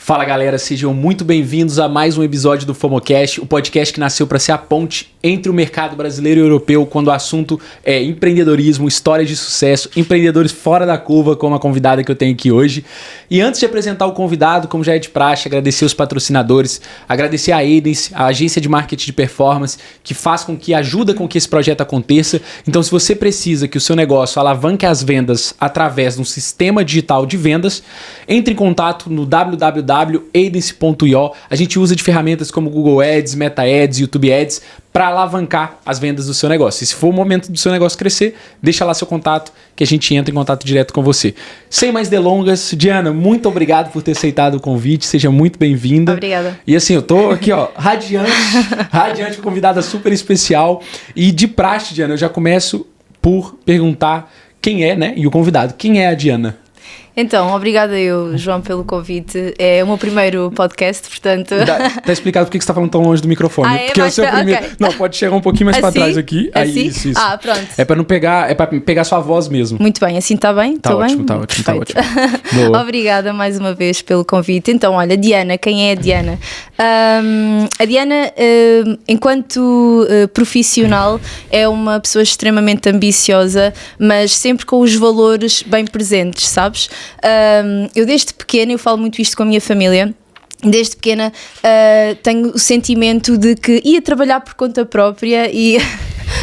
Fala galera, sejam muito bem-vindos a mais um episódio do FOMOcast, o podcast que nasceu para ser a ponte entre o mercado brasileiro e europeu quando o assunto é empreendedorismo, histórias de sucesso, empreendedores fora da curva, como a convidada que eu tenho aqui hoje. E antes de apresentar o convidado, como já é de praxe, agradecer os patrocinadores, agradecer a Aidence, a agência de marketing de performance, que ajuda com que esse projeto aconteça. Então, se você precisa que o seu negócio alavanque as vendas através de um sistema digital de vendas, entre em contato no www.aidence.io. A gente usa de ferramentas como Google Ads, Meta Ads, YouTube Ads para alavancar as vendas do seu negócio. E se for o momento do seu negócio crescer, deixa lá seu contato que a gente entra em contato direto com você. Sem mais delongas, Diana, muito obrigado por ter aceitado o convite, seja muito bem-vinda. Obrigada. E assim, eu tô aqui, ó, radiante, convidada super especial. E de praxe, Diana, eu já começo por perguntar quem é, né, e o convidado. Quem é a Diana? Então, obrigada eu, João, pelo convite. É o meu primeiro podcast, portanto... Tá explicado porque você está falando tão longe do microfone. Porque é o seu primeiro... Okay. Não, pode chegar um pouquinho mais para trás aqui. Assim? Aí, isso. Pronto. É para não pegar, é para pegar sua voz mesmo. Muito bem, assim está bem? Tá ótimo, tá ótimo. Boa. Obrigada mais uma vez pelo convite. Então, olha, Diana, quem é a Diana? A Diana, enquanto profissional, é uma pessoa extremamente ambiciosa, mas sempre com os valores bem presentes, sabes? Eu desde pequena, eu falo muito isto com a minha família. Desde pequena tenho o sentimento de que ia trabalhar por conta própria e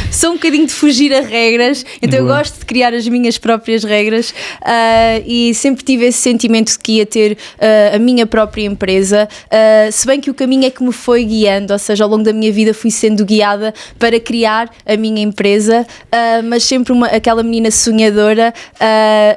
sou um bocadinho de fugir a regras, então eu gosto de criar as minhas próprias regras e sempre tive esse sentimento de que ia ter a minha própria empresa, se bem que o caminho é que me foi guiando, ou seja, ao longo da minha vida fui sendo guiada para criar a minha empresa, mas sempre aquela menina sonhadora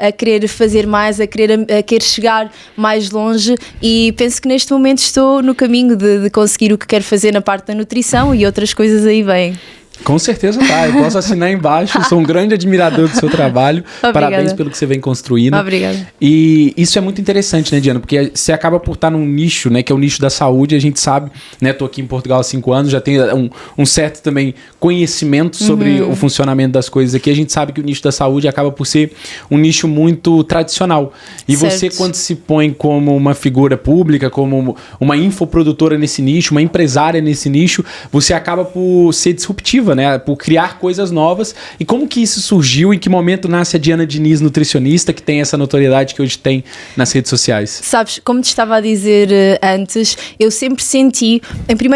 a querer fazer mais, a querer chegar mais longe, e penso que neste momento estou no caminho de conseguir o que quero fazer na parte da nutrição e outras coisas aí vêm. Com certeza tá, eu posso assinar embaixo, sou um grande admirador do seu trabalho. Obrigada. Parabéns pelo que você vem construindo. Obrigada. E isso é muito interessante, né, Diana, porque você acaba por estar num nicho, né, que é o nicho da saúde, a gente sabe, né, tô aqui em Portugal há 5 anos, já tenho um certo também conhecimento sobre o funcionamento das coisas aqui, a gente sabe que o nicho da saúde acaba por ser um nicho muito tradicional. E certo. Você, quando se põe como uma figura pública, como uma infoprodutora nesse nicho, uma empresária nesse nicho, você acaba por ser disruptiva, né, por criar coisas novas. E como que isso surgiu? Em que momento nasce a Diana Diniz, nutricionista, que tem essa notoriedade que hoje tem nas redes sociais? Sabes, como te estava a dizer antes, eu sempre senti,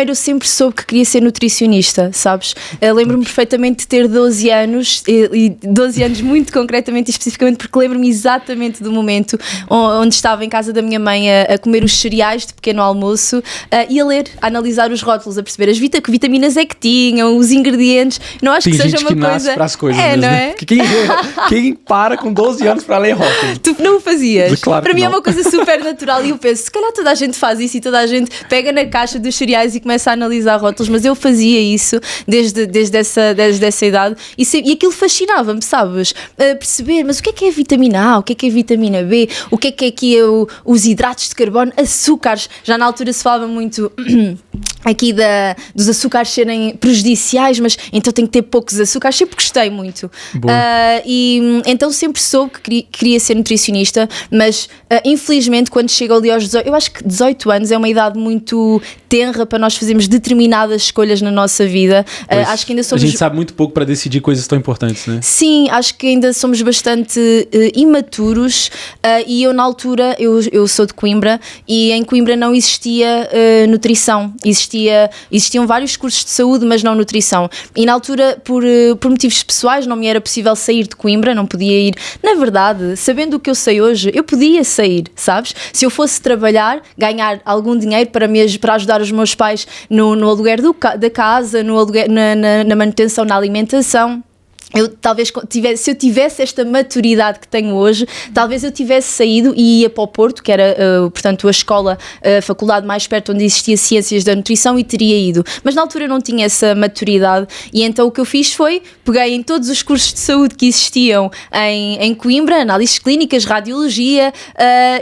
eu sempre soube que queria ser nutricionista, sabes? Lembro-me perfeitamente de ter 12 anos, e 12 anos muito concretamente e especificamente, porque lembro-me exatamente do momento onde estava em casa da minha mãe a comer os cereais de pequeno almoço e a ler, a analisar os rótulos, a perceber que vitaminas é que tinham, os ingredientes. Não acho tem que seja gente uma que coisa... nasce para as coisas mesmo, não né? é? Porque quem para com 12 anos para ler rótulos? Tu não o fazias? Claro para mim não. é uma coisa super natural e eu penso, se calhar toda a gente faz isso e toda a gente pega na caixa dos cereais e começa a analisar rótulos, mas eu fazia isso desde essa idade e aquilo fascinava-me, sabes? Perceber, mas o que é vitamina A, o que é vitamina B, o que é aqui os hidratos de carbono, açúcares, já na altura se falava muito aqui dos açúcares serem prejudiciais, mas então tem que ter poucos açúcares, sempre gostei muito. E então sempre soube que queria ser nutricionista, mas infelizmente quando chego ali aos 18, eu acho que 18 anos é uma idade muito tenra para nós fazermos determinadas escolhas na nossa vida. Acho que ainda somos... A gente sabe muito pouco para decidir coisas tão importantes, né? Sim, acho que ainda somos bastante imaturos e eu na altura, eu sou de Coimbra e em Coimbra não existia nutrição, existiam vários cursos de saúde, mas não nutrição. E na altura, por motivos pessoais, não me era possível sair de Coimbra, não podia ir. Na verdade, sabendo o que eu sei hoje, eu podia sair, sabes? Se eu fosse trabalhar, ganhar algum dinheiro para ajudar os meus pais no aluguer da casa, no aluguer, na manutenção, na alimentação. Se eu tivesse esta maturidade que tenho hoje, talvez eu tivesse saído e ia para o Porto, que era, portanto, a faculdade mais perto onde existia Ciências da Nutrição, e teria ido. Mas na altura eu não tinha essa maturidade e então o que eu fiz foi, peguei em todos os cursos de saúde que existiam em Coimbra, análises clínicas, radiologia,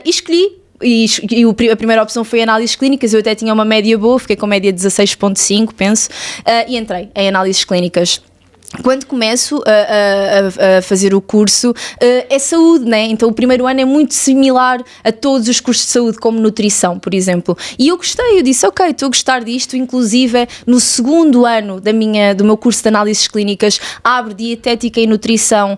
e escolhi. E a primeira opção foi análises clínicas, eu até tinha uma média boa, fiquei com média 16.5, penso, e entrei em análises clínicas. quando começo a fazer o curso, é saúde, né? Então o primeiro ano é muito similar a todos os cursos de saúde, como nutrição, por exemplo. E eu gostei, eu disse, ok, estou a gostar disto, inclusive no segundo ano do meu curso de análises clínicas, abre dietética e nutrição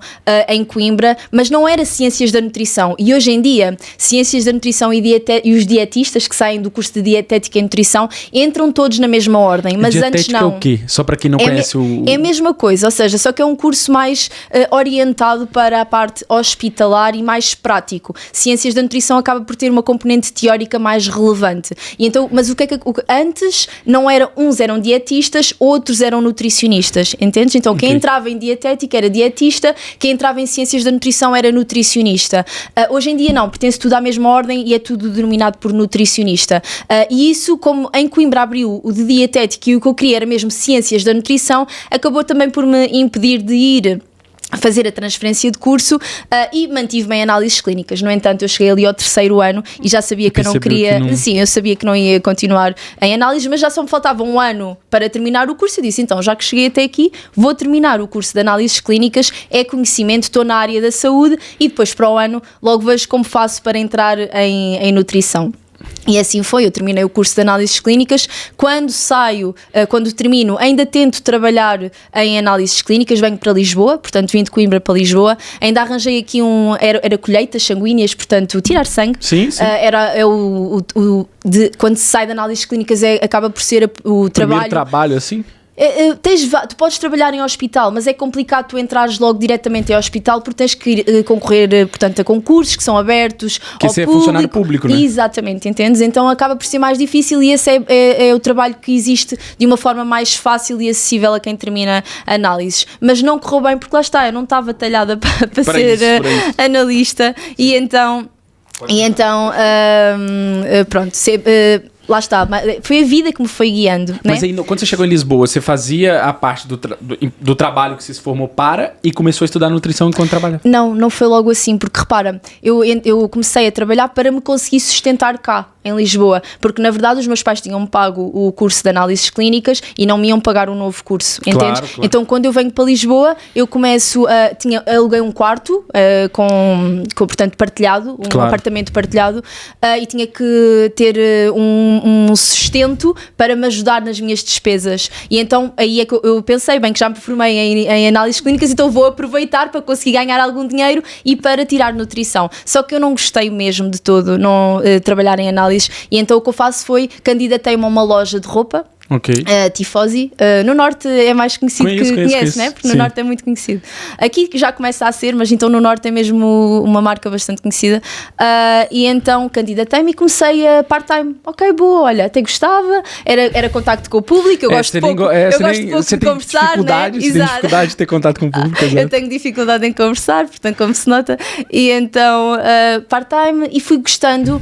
em Coimbra, mas não era ciências da nutrição. E hoje em dia, ciências da nutrição e os dietistas que saem do curso de dietética e nutrição entram todos na mesma ordem, mas antes não. É o quê? Só para quem não conhece É a mesma coisa, ou seja, só que é um curso mais orientado para a parte hospitalar e mais prático. Ciências da nutrição acaba por ter uma componente teórica mais relevante. E então, mas o que é que antes não era, uns eram dietistas, outros eram nutricionistas, entendes? Então quem entrava em dietética era dietista, quem entrava em ciências da nutrição era nutricionista. Hoje em dia não, pertence tudo à mesma ordem e é tudo denominado por nutricionista. E isso, como em Coimbra abriu o de dietética e o que eu queria era mesmo ciências da nutrição, acabou também por me impedir de ir fazer a transferência de curso e mantive-me em análises clínicas. No entanto, eu cheguei ali ao terceiro ano e já sabia que eu não queria... Sim, eu sabia que não ia continuar em análises, mas já só me faltava um ano para terminar o curso. Eu disse, então, já que cheguei até aqui, vou terminar o curso de análises clínicas, é conhecimento, estou na área da saúde e depois para o ano logo vejo como faço para entrar em nutrição. E assim foi, eu terminei o curso de análises clínicas. Quando termino, ainda tento trabalhar em análises clínicas, venho para Lisboa, portanto vim de Coimbra para Lisboa, ainda arranjei aqui era colheitas sanguíneas, portanto tirar sangue. Sim. Quando se sai de análises clínicas acaba por ser o primeiro trabalho assim? Tu podes trabalhar em hospital, mas é complicado tu entrares logo diretamente em hospital porque tens que concorrer, portanto, a concursos que são abertos que ao público. É funcionário público, não é? Exatamente, entendes? Então acaba por ser mais difícil e esse é o trabalho que existe de uma forma mais fácil e acessível a quem termina análises. Mas não correu bem porque lá está, eu não estava talhada para ser analista e então pronto, lá está, foi a vida que me foi guiando. Mas aí, quando você chegou em Lisboa, você fazia a parte do trabalho que você se formou e começou a estudar nutrição enquanto trabalhava? Não foi logo assim, porque repara, eu comecei a trabalhar para me conseguir sustentar cá, em Lisboa, porque na verdade os meus pais tinham-me pago o curso de análises clínicas e não me iam pagar um novo curso, entendes? Claro. Então quando eu venho para Lisboa, eu começo aluguei um quarto portanto partilhado, um apartamento partilhado e tinha que ter um sustento para me ajudar nas minhas despesas e então aí é que eu pensei, bem que já me formei em análises clínicas, então vou aproveitar para conseguir ganhar algum dinheiro e para tirar nutrição, só que eu não gostei mesmo de todo, trabalhar em análises. E então o que eu faço foi candidatei-me a uma loja de roupa, Tifosi. No Norte é mais conhecido conhece, né? Porque no Norte é muito conhecido. Aqui já começa a ser, mas então no Norte é mesmo uma marca bastante conhecida. E então candidatei-me e comecei a part-time. Ok, boa, olha, até gostava, era contacto com o público, eu gosto pouco de conversar, né? Você tem dificuldade de ter contato com o público. Eu tenho dificuldade em conversar, portanto, como se nota. E então part-time e fui gostando.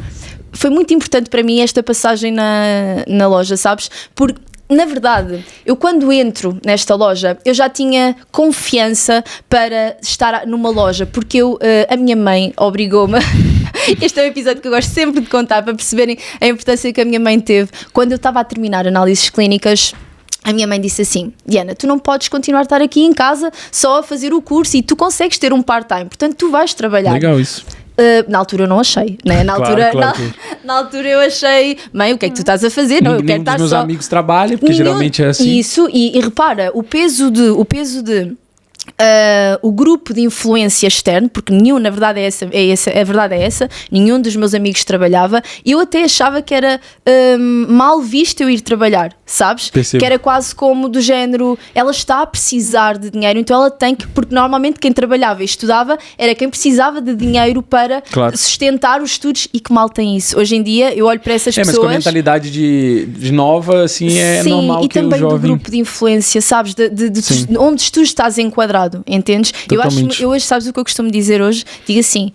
Foi muito importante para mim esta passagem na loja, sabes? Porque, na verdade, eu quando entro nesta loja, eu já tinha confiança para estar numa loja, porque a minha mãe obrigou-me... Este é um episódio que eu gosto sempre de contar, para perceberem a importância que a minha mãe teve. Quando eu estava a terminar análises clínicas, a minha mãe disse assim, Diana, tu não podes continuar a estar aqui em casa só a fazer o curso e tu consegues ter um part-time, portanto tu vais trabalhar. Legal isso. Na altura eu não achei, né? Na altura eu achei, mãe, o que é que tu estás a fazer? Não, eu quero estar só... meus amigos trabalham, porque geralmente é assim. Isso, e repara, o peso de o grupo de influência externo, porque nenhum, na verdade a verdade é essa, nenhum dos meus amigos trabalhava, e eu até achava que era mal visto eu ir trabalhar, sabes? Percebo. Que era quase como do género, ela está a precisar de dinheiro, então ela tem que, porque normalmente quem trabalhava e estudava era quem precisava de dinheiro para sustentar os estudos, e que mal tem isso. Hoje em dia eu olho para essas pessoas... Mas com a mentalidade de nova, assim, é normal que o jovem... e também do grupo de influência, sabes? De onde tu estás enquadrado. quadrado, entendes? Totalmente. Eu hoje, sabes o que eu costumo dizer hoje? Digo assim,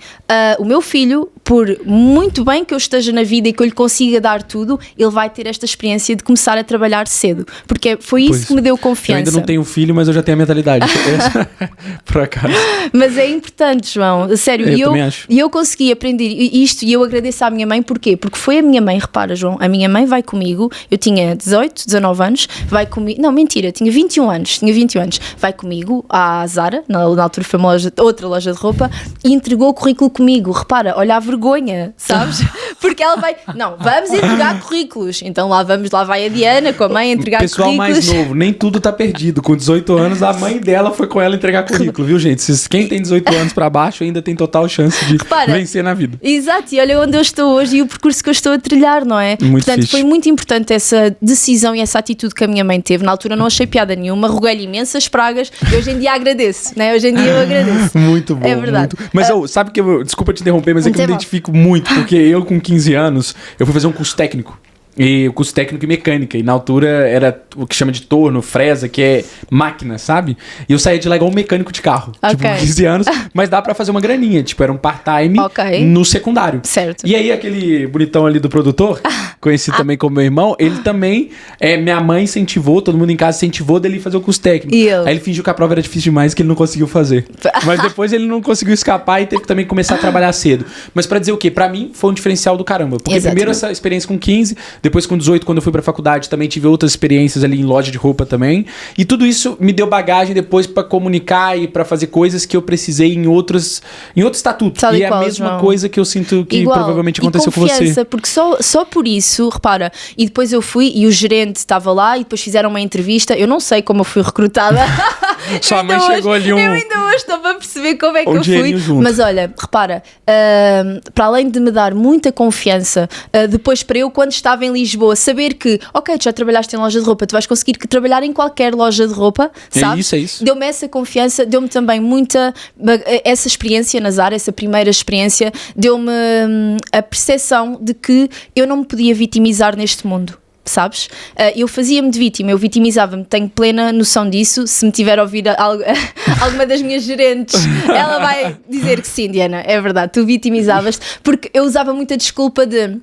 o meu filho, por muito bem que eu esteja na vida e que eu lhe consiga dar tudo, ele vai ter esta experiência de começar a trabalhar cedo, porque foi isso que me deu confiança. Eu ainda não tenho filho, mas eu já tenho a mentalidade. Por acaso. Mas é importante, João, sério, e eu consegui aprender isto e eu agradeço à minha mãe, porquê? Porque foi a minha mãe, repara, João, a minha mãe vai comigo, eu tinha 18, 19 anos, vai comigo, não, mentira, tinha 21 anos, vai comigo à Zara, na altura foi outra loja de roupa, e entregou o currículo comigo, repara, olha a vergonha, sabes? Porque ela vai, não, vamos entregar currículos, então lá vai a Diana com a mãe entregar pessoal currículos. Mais novo, nem tudo tá perdido, com 18 anos a mãe dela foi com ela entregar currículo, viu gente? Quem tem 18 anos pra baixo ainda tem total chance de vencer na vida. Exato, e olha onde eu estou hoje e o percurso que eu estou a trilhar, não é? Muito Portanto, fixe. foi muito importante essa decisão e essa atitude que a minha mãe teve. Na altura não achei piada nenhuma, roguei-lhe imensas pragas e hoje em dia agradeço, né? Hoje em dia eu agradeço. Muito bom. É verdade. Muito. Mas sabe que desculpa te interromper, mas é que eu me identifico muito, porque eu com 15 anos, eu fui fazer um curso técnico. E o curso técnico em mecânica. E na altura era o que chama de torno, fresa, que é máquina, sabe? E eu saía de lá igual um mecânico de carro. Tipo, com 15 anos. Mas dá pra fazer uma graninha. Tipo, era um part-time no secundário. Certo. E aí aquele bonitão ali do produtor, conhecido também como meu irmão, ele também, minha mãe incentivou, todo mundo em casa incentivou dele fazer o curso técnico. Aí ele fingiu que a prova era difícil demais, que ele não conseguiu fazer. Mas depois ele não conseguiu escapar e teve que também começar a trabalhar cedo. Mas pra dizer o quê? Pra mim foi um diferencial do caramba. Porque primeiro essa experiência com 15, depois com 18, quando eu fui pra faculdade, também tive outras experiências ali em loja de roupa também. E tudo isso me deu bagagem depois pra comunicar e pra fazer coisas que eu precisei em outro estatuto. Sabe e é a mesma coisa que eu sinto que provavelmente aconteceu com você. Porque só por isso, repara, e depois eu fui e o gerente estava lá e depois fizeram uma entrevista. Eu não sei como eu fui recrutada. Sua mãe chegou ali Eu ainda hoje estou para perceber como é que eu fui. Junto. Mas olha, repara, para além de me dar muita confiança, depois para eu, quando estava em Lisboa, saber que, ok, tu já trabalhaste em loja de roupa, tu vais conseguir trabalhar em qualquer loja de roupa, sabes? É isso. Deu-me essa confiança, deu-me também essa experiência na Zara, essa primeira experiência, deu-me a percepção de que eu não me podia vitimizar neste mundo. Sabes? Eu fazia-me de vítima, eu vitimizava-me, tenho plena noção disso. Se me tiver a ouvir alguma das minhas gerentes, ela vai dizer que sim, Diana, é verdade, tu vitimizavas-te, porque eu usava muita desculpa de...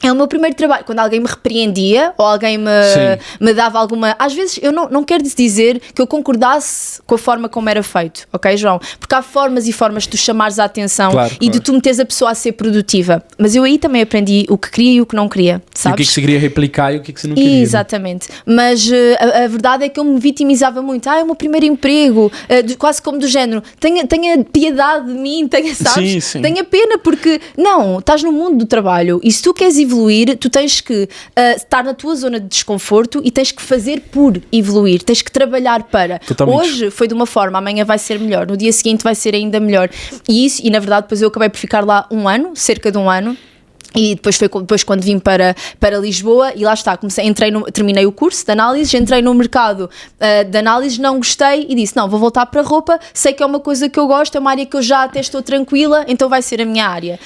É o meu primeiro trabalho, quando alguém me repreendia ou alguém me dava alguma... Às vezes eu não quero dizer que eu concordasse com a forma como era feito, ok, João? Porque há formas e formas de tu chamares a atenção e de tu meteres a pessoa a ser produtiva. Mas eu aí também aprendi o que queria e o que não queria, sabes? E o que você queria replicar e o que você não queria. Exatamente. Mas a verdade é que eu me vitimizava muito. É o meu primeiro emprego, quase como do género. Tenha piedade de mim, sabes? Sim. Tenha pena, porque não, estás no mundo do trabalho e se tu queres evoluir, tu tens que estar na tua zona de desconforto e tens que fazer por evoluir, tens que trabalhar para. Totalmente. Hoje foi de uma forma, amanhã vai ser melhor, no dia seguinte vai ser ainda melhor. E na verdade depois eu acabei por ficar lá cerca de um ano. E depois quando vim para Lisboa e lá está, terminei o curso de análise, entrei no mercado de análise, não gostei e disse, não, vou voltar para roupa, sei que é uma coisa que eu gosto, é uma área que eu já até estou tranquila, então vai ser a minha área,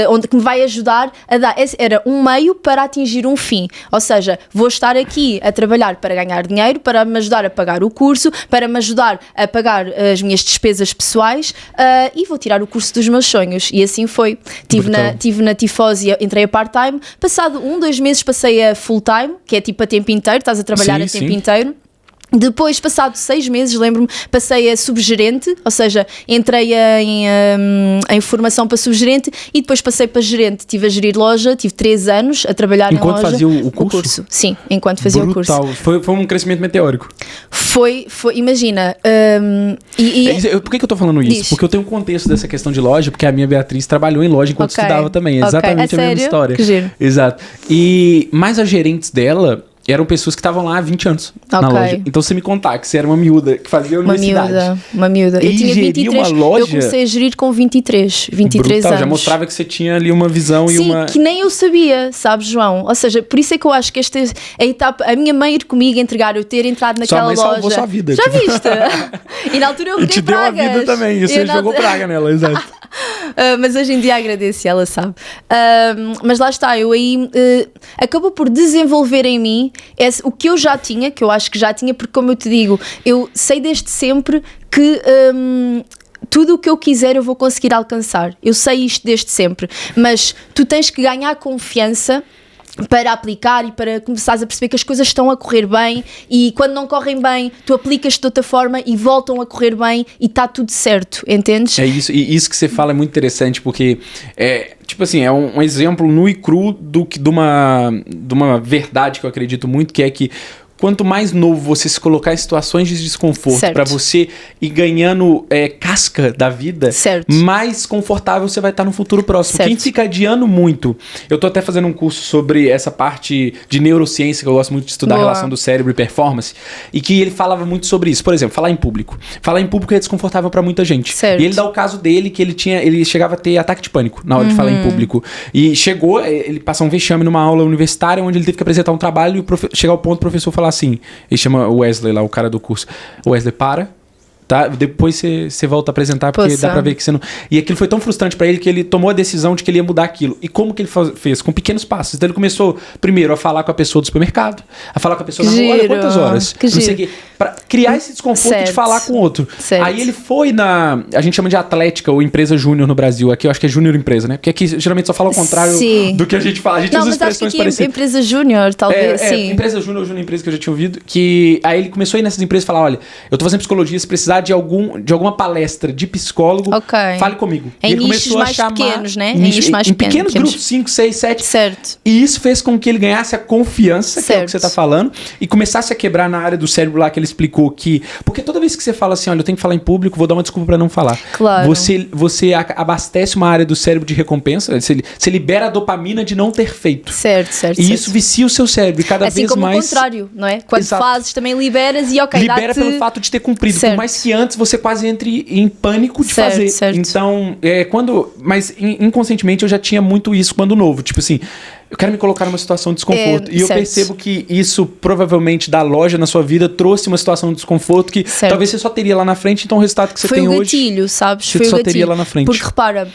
onde que me vai ajudar a dar, era um meio para atingir um fim, ou seja, vou estar aqui a trabalhar para ganhar dinheiro, para me ajudar a pagar o curso, para me ajudar a pagar as minhas despesas pessoais e vou tirar o curso dos meus sonhos, e assim foi. Tive na tifose, entrei a part-time, passado 2 meses passei a full-time, que é tipo a tempo inteiro, estás a trabalhar tempo inteiro. Depois, passado 6 meses, lembro-me, passei a subgerente, ou seja, entrei em formação para subgerente e depois passei para gerente. Estive a gerir loja, tive 3 anos a trabalhar em loja. Enquanto fazia o curso? Sim, enquanto fazia o curso. Foi um crescimento meteórico. Foi, imagina. Por que eu tô falando isso? Porque eu tenho um contexto dessa questão de loja, porque a minha Beatriz trabalhou em loja enquanto estudava também. É exatamente a mesma história. Que giro. Exato. Mas as gerentes dela eram pessoas que estavam lá há 20 anos na loja. Então você me contar que você era uma miúda que fazia a universidade. Uma miúda. Eu tinha 23, uma loja, eu comecei a gerir com 23 anos. Já mostrava que você tinha ali uma visão. Sim, que nem eu sabia, sabes, João? Ou seja, por isso é que eu acho que esta é a etapa, a minha mãe ir comigo entregar, eu ter entrado naquela loja. Salvou sua vida. Já viste? E na altura eu te deu a vida também, e você jogou praga nela, exato. Mas hoje em dia agradeço, ela sabe. Mas lá está, eu aí acabou por desenvolver em mim o que eu já tinha, que eu acho que já tinha, porque como eu te digo, eu sei desde sempre que tudo o que eu quiser eu vou conseguir alcançar. Eu sei isto desde sempre, mas tu tens que ganhar confiança para aplicar e para começares a perceber que as coisas estão a correr bem, e quando não correm bem tu aplicas de outra forma e voltam a correr bem e está tudo certo, entendes? É isso, e isso que você fala é muito interessante, porque tipo assim, é um exemplo nu e cru de uma verdade que eu acredito muito, que é que quanto mais novo você se colocar em situações de desconforto para você ir ganhando casca da vida, mais confortável você vai estar no futuro próximo. Quem fica adiando muito... Eu tô até fazendo um curso sobre essa parte de neurociência, que eu gosto muito de estudar a relação do cérebro e performance, e que ele falava muito sobre isso. Por exemplo, falar em público. Falar em público é desconfortável para muita gente. E ele dá o caso dele, que ele chegava a ter ataque de pânico na hora de falar em público. E ele passou um vexame numa aula universitária, onde ele teve que apresentar um trabalho e chegar ao ponto do professor falar assim, ele chama o Wesley lá, o cara do curso, Wesley, tá? Depois você volta a apresentar, porque dá pra ver que você não... E aquilo foi tão frustrante pra ele que ele tomou a decisão de que ele ia mudar aquilo. E como que ele fez? Com pequenos passos. Então ele começou primeiro a falar com a pessoa do supermercado, a falar com a pessoa na rua, olha quantas horas, não sei o quê, pra criar esse desconforto de falar com o outro. Aí ele foi a gente chama de Atlética ou empresa júnior no Brasil, aqui eu acho que é júnior empresa, né? Porque aqui geralmente só fala o contrário do que a gente fala. A gente usa expressões parecidas. Empresa júnior, talvez, sim. Empresa júnior ou júnior empresa que eu já tinha ouvido, que aí ele começou a ir nessas empresas e falar, olha, eu tô fazendo psicologia, se precisar de alguma palestra de psicólogo, fale comigo. Em ele nichos começou mais a chamar, pequenos, né? Em pequenos grupos, 5, 6, 7. Certo. E isso fez com que ele ganhasse a confiança, que é o que você tá falando, e começasse a quebrar na área do cérebro lá que ele explicou que... Porque toda vez que você fala assim, olha, eu tenho que falar em público, vou dar uma desculpa pra não falar. Claro. Você abastece uma área do cérebro de recompensa, você libera a dopamina de não ter feito. Certo. E isso vicia o seu cérebro, e cada vez mais... Assim como o contrário, não é? Quando fazes, também liberas e libera pelo fato de ter cumprido. Por mais que antes você quase entre em pânico de fazer. Então, mas inconscientemente eu já tinha muito isso quando novo. Tipo assim, eu quero me colocar numa situação de desconforto. E eu percebo que isso, provavelmente, da loja na sua vida, trouxe uma situação de desconforto que talvez você só teria lá na frente. Então, o resultado que você tem hoje... Foi o gatilho, sabes? Você só teria lá na frente. Porque, repara...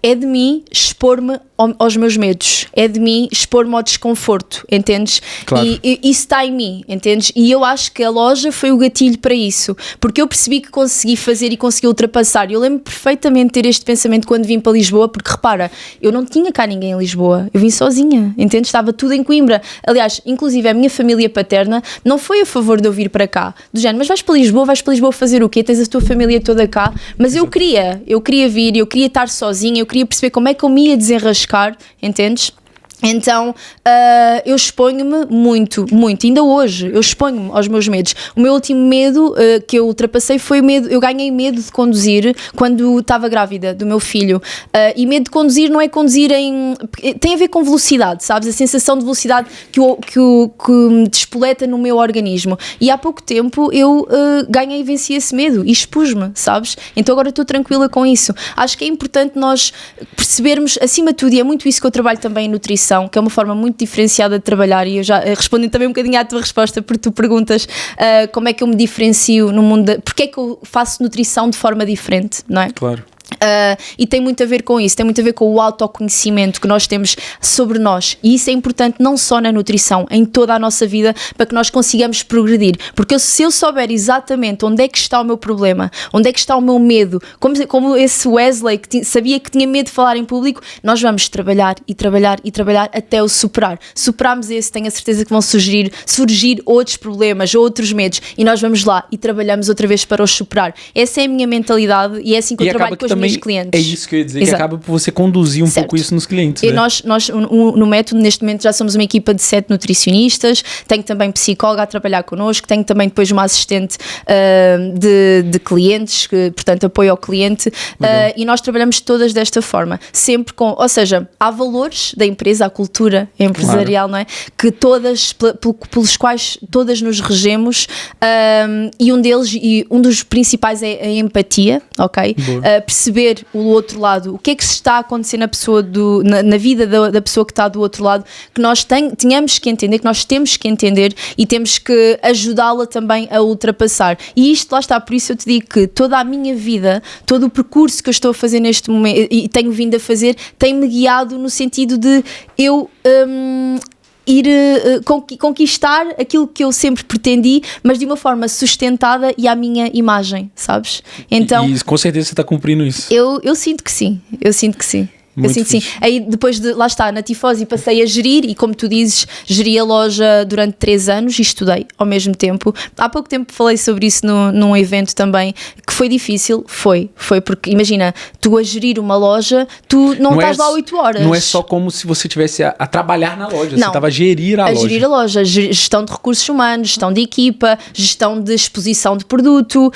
É de mim expor-me aos meus medos. É de mim expor-me ao desconforto, entendes? Claro. E isso está em mim, entendes? E eu acho que a loja foi o gatilho para isso. Porque eu percebi que consegui fazer e consegui ultrapassar. Eu lembro perfeitamente de ter este pensamento quando vim para Lisboa, porque repara, eu não tinha cá ninguém em Lisboa. Eu vim sozinha, entendes? Estava tudo em Coimbra. Aliás, inclusive a minha família paterna não foi a favor de eu vir para cá. Do género, mas vais para Lisboa fazer o quê? Tens a tua família toda cá. Mas eu queria vir, eu queria estar sozinha, eu queria perceber como é que eu me ia desenrascar, entendes? Então, eu exponho-me muito, ainda hoje, eu exponho-me aos meus medos. O meu último medo que eu ultrapassei foi medo, eu ganhei medo de conduzir quando estava grávida do meu filho. E medo de conduzir não é conduzir tem a ver com velocidade, sabes? A sensação de velocidade que me despoleta no meu organismo. E há pouco tempo eu ganhei e venci esse medo e expus-me, sabes? Então agora estou tranquila com isso. Acho que é importante nós percebermos, acima de tudo, e é muito isso que eu trabalho também em nutrição, que é uma forma muito diferenciada de trabalhar, e eu já respondo também um bocadinho à tua resposta, porque tu perguntas como é que eu me diferencio no mundo, porque é que eu faço nutrição de forma diferente, não é? Claro. E tem muito a ver com isso, tem muito a ver com o autoconhecimento que nós temos sobre nós, e isso é importante não só na nutrição, em toda a nossa vida, para que nós consigamos progredir, porque se eu souber exatamente onde é que está o meu problema, onde é que está o meu medo, como esse Wesley que sabia que tinha medo de falar em público, nós vamos trabalhar até o superar. Superarmos esse, tenho a certeza que vão surgir outros problemas, outros medos, e nós vamos lá e trabalhamos outra vez para os superar. Essa é a minha mentalidade e é assim que eu trabalho com os meus clientes. É isso que eu ia dizer, que acaba por você conduzir um pouco isso nos clientes. E né? nós no método, neste momento, já somos uma equipa de 7 nutricionistas, tenho também psicóloga a trabalhar connosco, tenho também depois uma assistente de clientes, que, portanto, apoio ao cliente, e nós trabalhamos todas desta forma, sempre ou seja, há valores da empresa, a cultura empresarial, não é? Que pelos quais todas nos regemos, e um dos principais é a empatia, ok? Perceber o outro lado, o que é que se está a acontecer na vida da pessoa que está do outro lado, que nós tínhamos que entender, que nós temos que entender e temos que ajudá-la também a ultrapassar. E isto, lá está, por isso eu te digo que toda a minha vida, todo o percurso que eu estou a fazer neste momento e tenho vindo a fazer, tem-me guiado no sentido de eu conquistar aquilo que eu sempre pretendi, mas de uma forma sustentada e à minha imagem, sabes? Então, e com certeza você está cumprindo isso. Eu sinto que sim, eu sinto que sim. Muito eu sinto fixe. sim. Aí depois de, lá está, na Tifosi passei a gerir e, como tu dizes, geri a loja durante 3 anos e estudei ao mesmo tempo. Há pouco tempo falei sobre isso num evento também, que foi difícil, foi porque imagina, tu a gerir uma loja, tu não estás lá 8 horas. Não é só como se você estivesse a trabalhar na loja, Não, você estava a gerir a loja. Gerir a loja, gestão de recursos humanos, gestão de equipa, gestão de exposição de produto,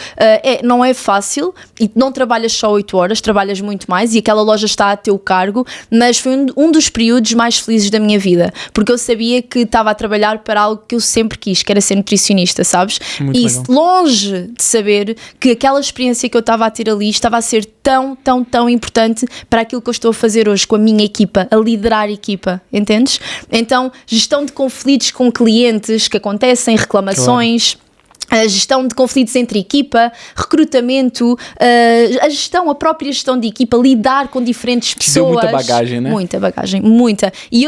não é fácil e não trabalhas só 8 horas, trabalhas muito mais e aquela loja está a teu cargo, mas foi um dos períodos mais felizes da minha vida, porque eu sabia que estava a trabalhar para algo que eu sempre quis, que era ser nutricionista, sabes? Muito e legal. longe de saber que aquela experiência que eu estava a ter ali estava a ser tão, tão, tão importante para aquilo que eu estou a fazer hoje com a minha equipa, a liderar a equipa, entendes? Então, gestão de conflitos com clientes que acontecem, reclamações... Claro. A gestão de conflitos entre equipa, recrutamento, a própria gestão de equipa, lidar com diferentes pessoas. Te deu muita bagagem, né? Muita bagagem, muita. E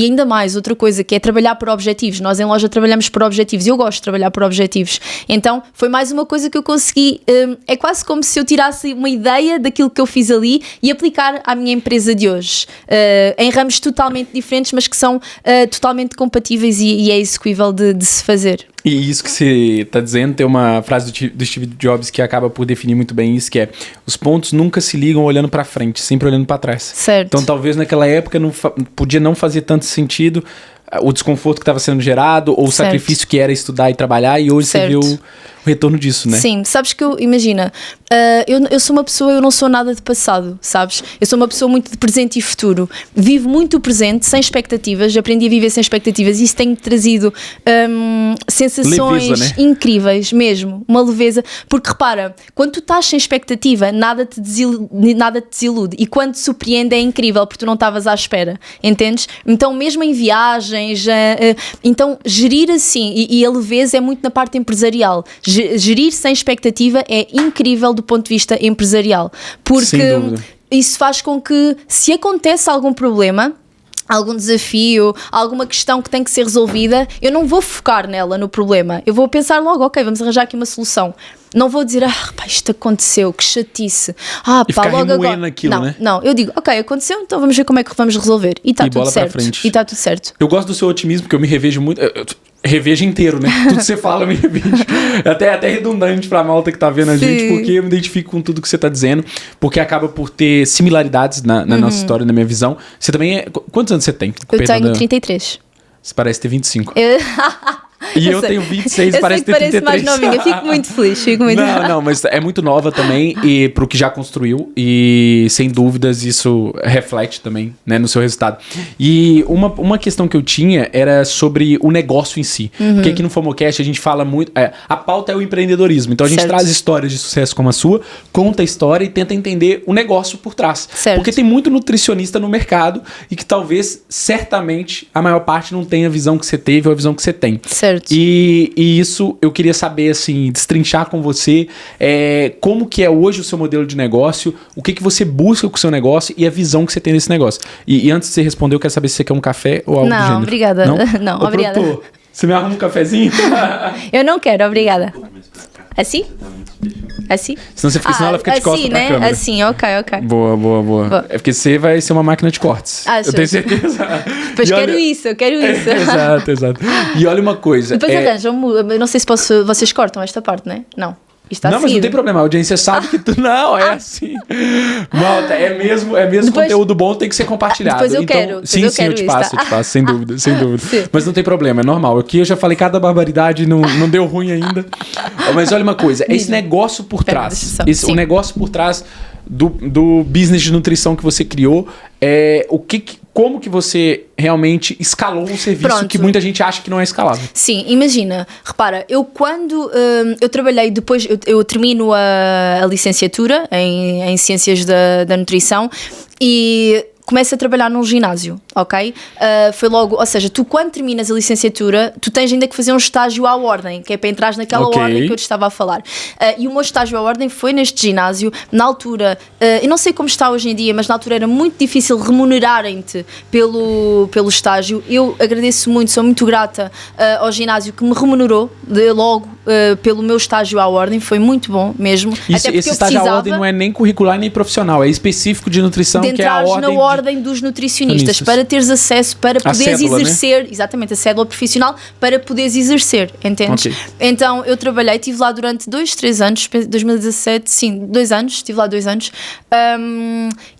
ainda mais, outra coisa, que é trabalhar por objetivos. Nós em loja trabalhamos por objetivos. Eu gosto de trabalhar por objetivos. Então, foi mais uma coisa que eu consegui. É quase como se eu tirasse uma ideia daquilo que eu fiz ali e aplicar à minha empresa de hoje. Em ramos totalmente diferentes, mas que são totalmente compatíveis e é execuível de se fazer. E isso que você está dizendo, tem uma frase do Steve Jobs que acaba por definir muito bem isso, que é: os pontos nunca se ligam olhando para frente, sempre olhando para trás. Certo. Então talvez naquela época podia não fazer tanto sentido o desconforto que estava sendo gerado ou o sacrifício que era estudar e trabalhar, e hoje você vê o retorno disso, né? Sim, sabes que imagina, eu sou uma pessoa, eu não sou nada de passado, sabes? Eu sou uma pessoa muito de presente e futuro. Vivo muito o presente, sem expectativas, aprendi a viver sem expectativas e isso tem-me trazido sensações leveza, né? incríveis mesmo, uma leveza, porque repara, quando tu estás sem expectativa, nada te desilude e quando te surpreende é incrível, porque tu não estavas à espera, entendes? Então mesmo em viagens, então gerir assim, e a leveza é muito na parte empresarial. Gerir sem expectativa é incrível do ponto de vista empresarial, porque isso faz com que, se acontece algum problema, algum desafio, alguma questão que tem que ser resolvida, eu não vou focar nela, no problema. Eu vou pensar logo, ok, vamos arranjar aqui uma solução. Não vou dizer, pá, isto aconteceu, que chatice. E pá, logo agora. Naquilo, né? Não, eu digo, ok, aconteceu, então vamos ver como é que vamos resolver. E está tudo certo. E está tudo certo. Eu gosto do seu otimismo, porque eu me revejo muito. Revejo inteiro, né? Tudo que você fala eu me revejo. Até redundante pra malta que tá vendo a gente, porque eu me identifico com tudo que você tá dizendo, porque acaba por ter similaridades na nossa história, na minha visão. Você também é... Quantos anos você tem? Eu tenho 33. Você parece ter 25. E eu tenho 26, parece ter 33. Mais novinha, fico muito feliz. Não, mas é muito nova também e pro que já construiu e sem dúvidas isso reflete também, né, no seu resultado. E uma questão que eu tinha era sobre o negócio em si. Porque aqui no FOMOcast a gente fala muito... a pauta é o empreendedorismo. Então a gente traz histórias de sucesso como a sua, conta a história e tenta entender o negócio por trás. Certo. Porque tem muito nutricionista no mercado e que talvez, certamente, a maior parte não tenha a visão que você teve ou a visão que você tem. Certo. E isso eu queria saber, assim, destrinchar com você como que é hoje o seu modelo de negócio, o que você busca com o seu negócio e a visão que você tem desse negócio. E antes de você responder, eu quero saber se você quer um café ou algo do gênero. Não, obrigada. Não, Ô, obrigada. Produtor, você me arruma um cafezinho? Eu não quero, obrigada. Assim? Assim? Senão ela fica de costas pra câmera. Assim, ok. Boa. É porque você vai ser uma máquina de cortes. Eu tenho certeza. Pois eu quero isso. Exato. E olha uma coisa. Depois arranjam, eu não sei se vocês cortam esta parte, né? Não. Não, mas não tem problema, a audiência sabe que tu não é assim. Malta, é mesmo depois, conteúdo bom, tem que ser compartilhado. Depois eu quero. Sim, eu te passo, sem dúvida. Mas não tem problema, é normal. Aqui eu já falei cada barbaridade, não deu ruim ainda. Mas olha uma coisa, esse negócio por trás, o negócio por trás do business de nutrição que você criou, como que você realmente escalou um serviço que muita gente acha que não é escalável? Sim, imagina, repara, eu quando eu trabalhei depois, eu termino a licenciatura em Ciências da Nutrição e começo a trabalhar num ginásio, ok? Foi logo, ou seja, tu quando terminas a licenciatura, tu tens ainda que fazer um estágio à ordem, que é para entrar naquela ordem que eu te estava a falar. E o meu estágio à ordem foi neste ginásio. Na altura, eu não sei como está hoje em dia, mas na altura era muito difícil remunerarem-te pelo estágio. Eu agradeço muito, sou muito grata ao ginásio que me remunerou logo pelo meu estágio à ordem, foi muito bom mesmo. Esse estágio à ordem não é nem curricular nem profissional, é específico de nutrição, de que é a ordem dos nutricionistas, para teres acesso, para poderes exercer, né? Exatamente, a cédula profissional, para poderes exercer, entendes? Okay. Então eu trabalhei, estive lá durante 3 anos, 2017, sim, 2 anos, estive lá 2 anos,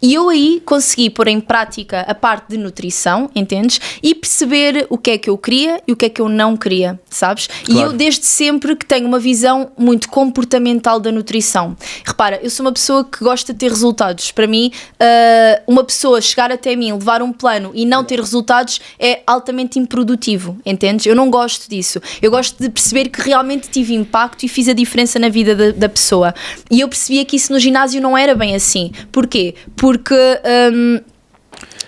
e eu aí consegui pôr em prática a parte de nutrição, entendes? E perceber o que é que eu queria e o que é que eu não queria, sabes? Claro. E eu desde sempre que tenho uma visão muito comportamental da nutrição. Repara, eu sou uma pessoa que gosta de ter resultados. Para mim, uma pessoa chegar até mim, levar um plano e não ter resultados é altamente improdutivo, entendes? Eu não gosto disso. Eu gosto de perceber que realmente tive impacto e fiz a diferença na vida da pessoa. E eu percebia que isso no ginásio não era bem assim. Porquê? Porque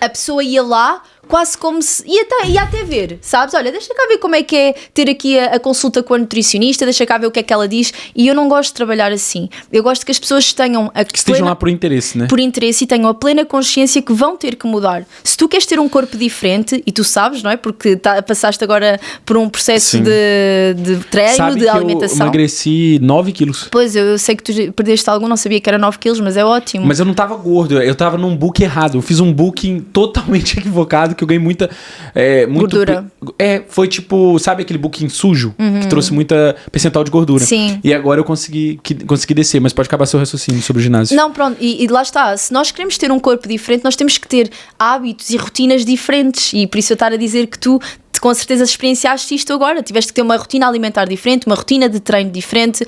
a pessoa ia lá quase como se... ia até ver, sabes? Olha, deixa cá ver como é que é ter aqui a consulta com a nutricionista, deixa cá ver o que é que ela diz, e eu não gosto de trabalhar assim. Eu gosto que as pessoas tenham estejam lá por interesse, né? Por interesse, e tenham a plena consciência que vão ter que mudar. Se tu queres ter um corpo diferente, e tu sabes, não é? Porque passaste agora por um processo de treino, sabe, de alimentação. Eu emagreci 9 quilos. Pois, eu sei que tu perdeste algum, não sabia que era 9 quilos, mas é ótimo. Mas eu não estava gordo, eu estava num book errado. Eu fiz um booking totalmente equivocado, que eu ganhei muita... gordura. Foi tipo, sabe aquele booking sujo? Que trouxe muita percentual de gordura. Sim. E agora eu consegui descer, mas pode acabar seu raciocínio sobre o ginásio. Não, pronto, e lá está. Se nós queremos ter um corpo diferente, nós temos que ter hábitos e rotinas diferentes. E por isso eu estar a dizer que tu com certeza experienciaste isto agora, tiveste que ter uma rotina alimentar diferente, uma rotina de treino diferente,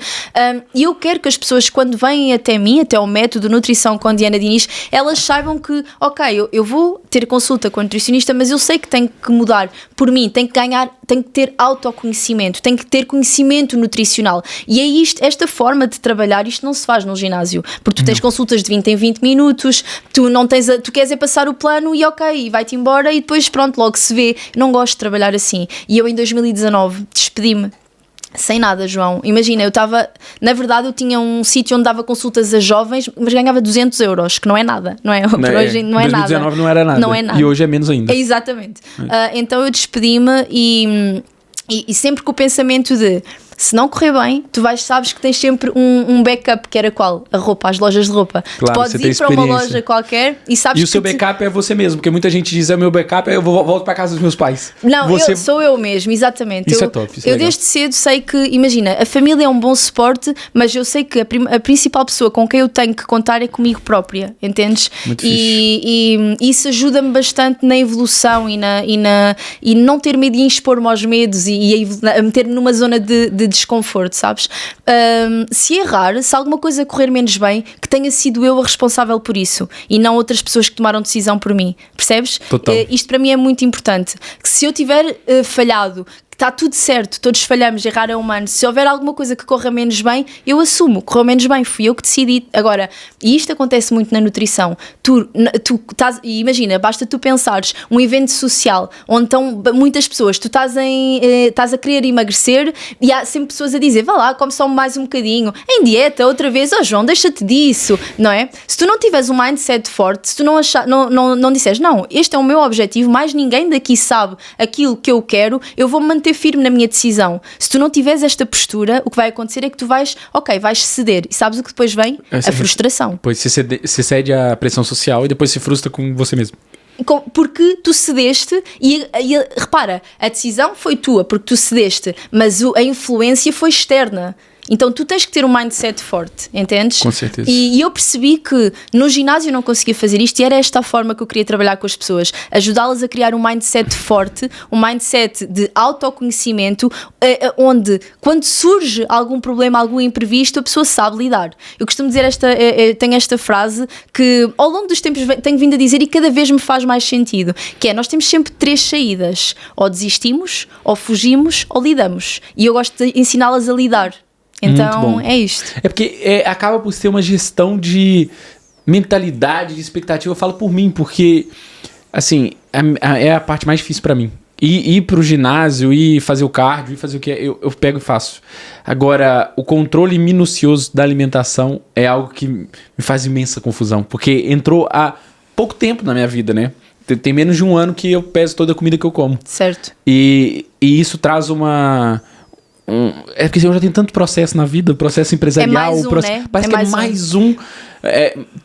e eu quero que as pessoas, quando vêm até mim, até ao método Nutrição com Diana Diniz, elas saibam que, ok, eu vou ter consulta com a nutricionista, mas eu sei que tenho que mudar por mim, tenho que ter autoconhecimento, tenho que ter conhecimento nutricional, e é esta forma de trabalhar, isto não se faz no ginásio, porque tu tens consultas de 20 em 20 minutos, tu queres passar o plano e ok, e vai-te embora e depois pronto, logo se vê. Eu não gosto de trabalhar assim. E eu em 2019 despedi-me sem nada, João. Imagina, na verdade eu tinha um sítio onde dava consultas a jovens, mas ganhava 200 euros, que não é nada, não é? Hoje não é 2019 nada. 2019 não era nada. Não é nada. E hoje é menos ainda. Exatamente. Então eu despedi-me e sempre com o pensamento de, se não correr bem, tu sabes que tens sempre um backup, que era qual? A roupa, as lojas de roupa. Claro, tu podes ir para uma loja qualquer e sabes que... E o seu backup é você mesmo, porque muita gente diz, o meu backup é eu volto para casa dos meus pais. Não, sou eu mesmo, exatamente. Isso é top, isso é legal. Desde cedo sei que, imagina, a família é um bom suporte, mas eu sei que a principal pessoa com quem eu tenho que contar é comigo própria, entendes? Muito e isso ajuda-me bastante na evolução e não ter medo de expor-me aos medos e a meter-me numa zona de desconforto, sabes? Se errar, se alguma coisa correr menos bem, que tenha sido eu a responsável por isso e não outras pessoas que tomaram decisão por mim, percebes? Total. Isto para mim é muito importante, que se eu tiver falhado, está tudo certo, todos falhamos, errar é humano. Se houver alguma coisa que corra menos bem, eu assumo, correu menos bem, fui eu que decidi. Agora, e isto acontece muito na nutrição, tu estás, e imagina, basta tu pensares um evento social onde estão muitas pessoas, tu estás a querer emagrecer e há sempre pessoas a dizer, vá lá, come só mais um bocadinho, em dieta, outra vez, João, deixa-te disso, não é? Se tu não tiveres um mindset forte, se tu não disseres, não, este é o meu objetivo, mais ninguém daqui sabe aquilo que eu quero, eu vou manter firme na minha decisão. Se tu não tiveres esta postura, o que vai acontecer é que tu vais ceder. E sabes o que depois vem? A frustração. Pois você cede à pressão social e depois se frustra com você mesmo. Porque tu cedeste e repara, a decisão foi tua porque tu cedeste, mas a influência foi externa. Então tu tens que ter um mindset forte, entendes? Com certeza. E eu percebi que no ginásio eu não conseguia fazer isto e era esta a forma que eu queria trabalhar com as pessoas, ajudá-las a criar um mindset forte, um mindset de autoconhecimento, onde quando surge algum problema, algum imprevisto, a pessoa sabe lidar. Eu costumo dizer tenho esta frase que ao longo dos tempos tenho vindo a dizer e cada vez me faz mais sentido, que é, nós temos sempre 3 saídas, ou desistimos, ou fugimos, ou lidamos. E eu gosto de ensiná-las a lidar. Então é isto. É porque acaba por ser uma gestão de mentalidade, de expectativa. Eu falo por mim, porque, assim, é a parte mais difícil pra mim. Ir pro ginásio, ir fazer o cardio, ir fazer o que eu pego e faço. Agora, o controle minucioso da alimentação é algo que me faz imensa confusão, porque entrou há pouco tempo na minha vida, né? Tem menos de um ano que eu peso toda a comida que eu como. Certo. E isso traz é porque eu já tenho tanto processo na vida, processo empresarial, né? Parece que é mais um.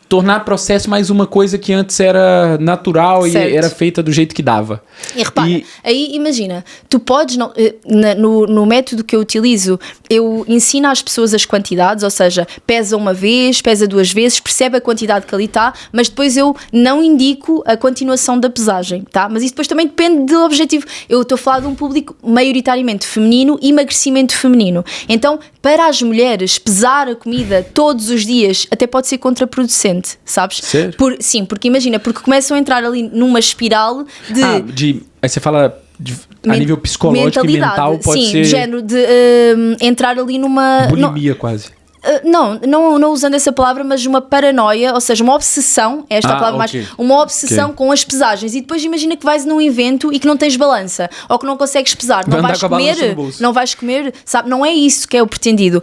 Tornar processo mais uma coisa que antes era natural, certo, e era feita do jeito que dava. E repara, aí imagina, tu podes, no método que eu utilizo, eu ensino às pessoas as quantidades, ou seja, pesa uma vez, pesa duas vezes, percebe a quantidade que ali está, mas depois eu não indico a continuação da pesagem, tá? Mas isso depois também depende do objetivo. Eu estou a falar de um público maioritariamente feminino e emagrecimento feminino. Então, para as mulheres, pesar a comida todos os dias até pode ser contraproducente, sabes? Sério? Sim, porque imagina, porque começam a entrar ali numa espiral de... Aí você fala a nível psicológico e mental, pode ser... Sim, de género de entrar ali numa... Bulimia quase. Não usando essa palavra, mas uma paranoia, ou seja, uma obsessão, esta é a palavra okay, mais, uma obsessão com as pesagens, e depois imagina que vais num evento e que não tens balança, ou que não consegues pesar, não vais comer, sabe, não é isso que é o pretendido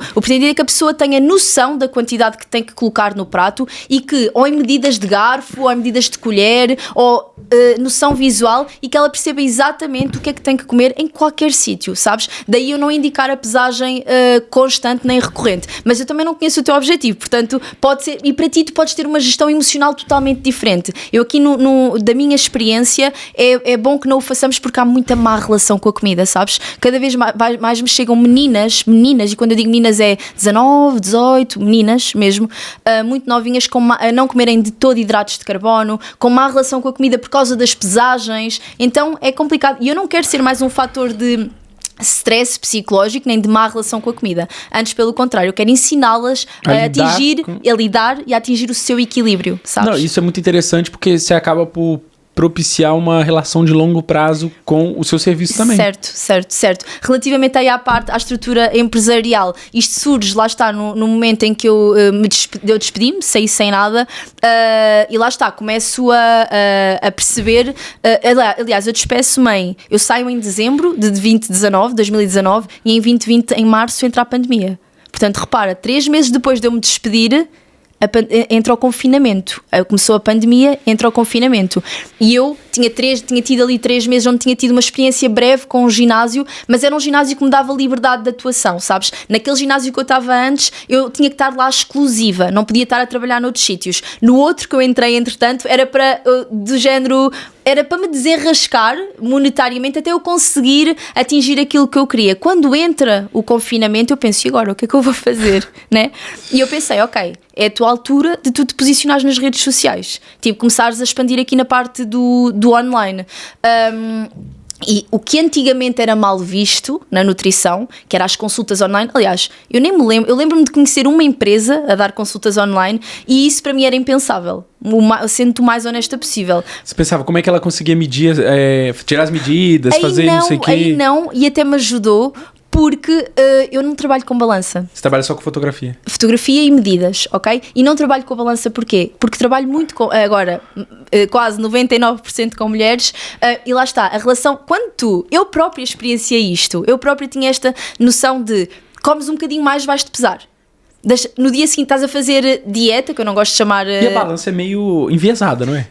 é que a pessoa tenha noção da quantidade que tem que colocar no prato e que, ou em medidas de garfo, ou em medidas de colher, ou noção visual, e que ela perceba exatamente o que é que tem que comer em qualquer sítio, sabes? Daí eu não indicar a pesagem constante nem recorrente, mas eu também não conheço o teu objetivo, portanto pode ser, e para ti tu podes ter uma gestão emocional totalmente diferente. Eu aqui da minha experiência é bom que não o façamos porque há muita má relação com a comida, sabes? Cada vez mais me chegam meninas, e quando eu digo meninas é 19, 18, meninas mesmo, muito novinhas, a não comerem de todo hidratos de carbono, com má relação com a comida por causa das pesagens, então é complicado, e eu não quero ser mais um fator de stress psicológico, nem de má relação com a comida. Antes, pelo contrário, eu quero ensiná-las a lidar e a atingir o seu equilíbrio, sabes? Não, isso é muito interessante porque você acaba por propiciar uma relação de longo prazo com o seu serviço também. Certo. Relativamente aí à estrutura empresarial, isto surge, lá está, no momento em que eu despedi-me, saí sem nada, e lá está, começo a perceber, aliás, eu despeço-me, eu saio em dezembro de 2019, e em 2020, em março, entra a pandemia. Portanto, repara, 3 meses depois de eu me despedir, entra o confinamento. Começou a pandemia, entra o confinamento. E eu tinha tido ali 3 meses onde tinha tido uma experiência breve com um ginásio, mas era um ginásio que me dava liberdade de atuação, sabes? Naquele ginásio que eu estava antes, eu tinha que estar lá exclusiva, não podia estar a trabalhar noutros sítios. No outro que eu entrei, entretanto, era para me desenrascar monetariamente até eu conseguir atingir aquilo que eu queria. Quando entra o confinamento, eu penso, e agora, o que é que eu vou fazer? Né? E eu pensei, ok, é a tua altura de tu te posicionares nas redes sociais. Tipo, começares a expandir aqui na parte do online. E o que antigamente era mal visto na nutrição, que era as consultas online, aliás, eu nem me lembro, eu lembro-me de conhecer uma empresa a dar consultas online e isso para mim era impensável, sendo o mais honesta possível. Você pensava, como é que ela conseguia medir, tirar as medidas, fazer não sei o quê? Aí não, e até me ajudou, porque eu não trabalho com balança. Você trabalha só com fotografia? Fotografia e medidas, ok? E não trabalho com balança porquê? Porque trabalho muito com, agora, quase 99% com mulheres, e lá está, a relação, eu própria experienciei isto, eu própria tinha esta noção de, comes um bocadinho mais, vais-te pesar. No dia seguinte estás a fazer dieta, que eu não gosto de chamar... E a balança é meio enviesada, não é?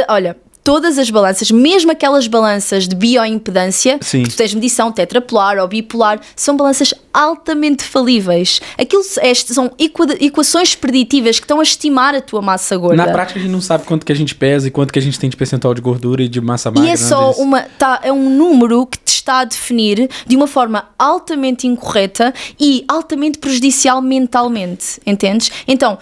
Olha... Todas as balanças, mesmo aquelas balanças de bioimpedância, sim, que tu tens medição tetrapolar ou bipolar, são balanças altamente falíveis. Aquilo são equações preditivas que estão a estimar a tua massa gorda. Na prática a gente não sabe quanto que a gente pesa e quanto que a gente tem de percentual de gordura e de massa magra. E é só é um número que te está a definir de uma forma altamente incorreta e altamente prejudicial mentalmente, entendes? Então,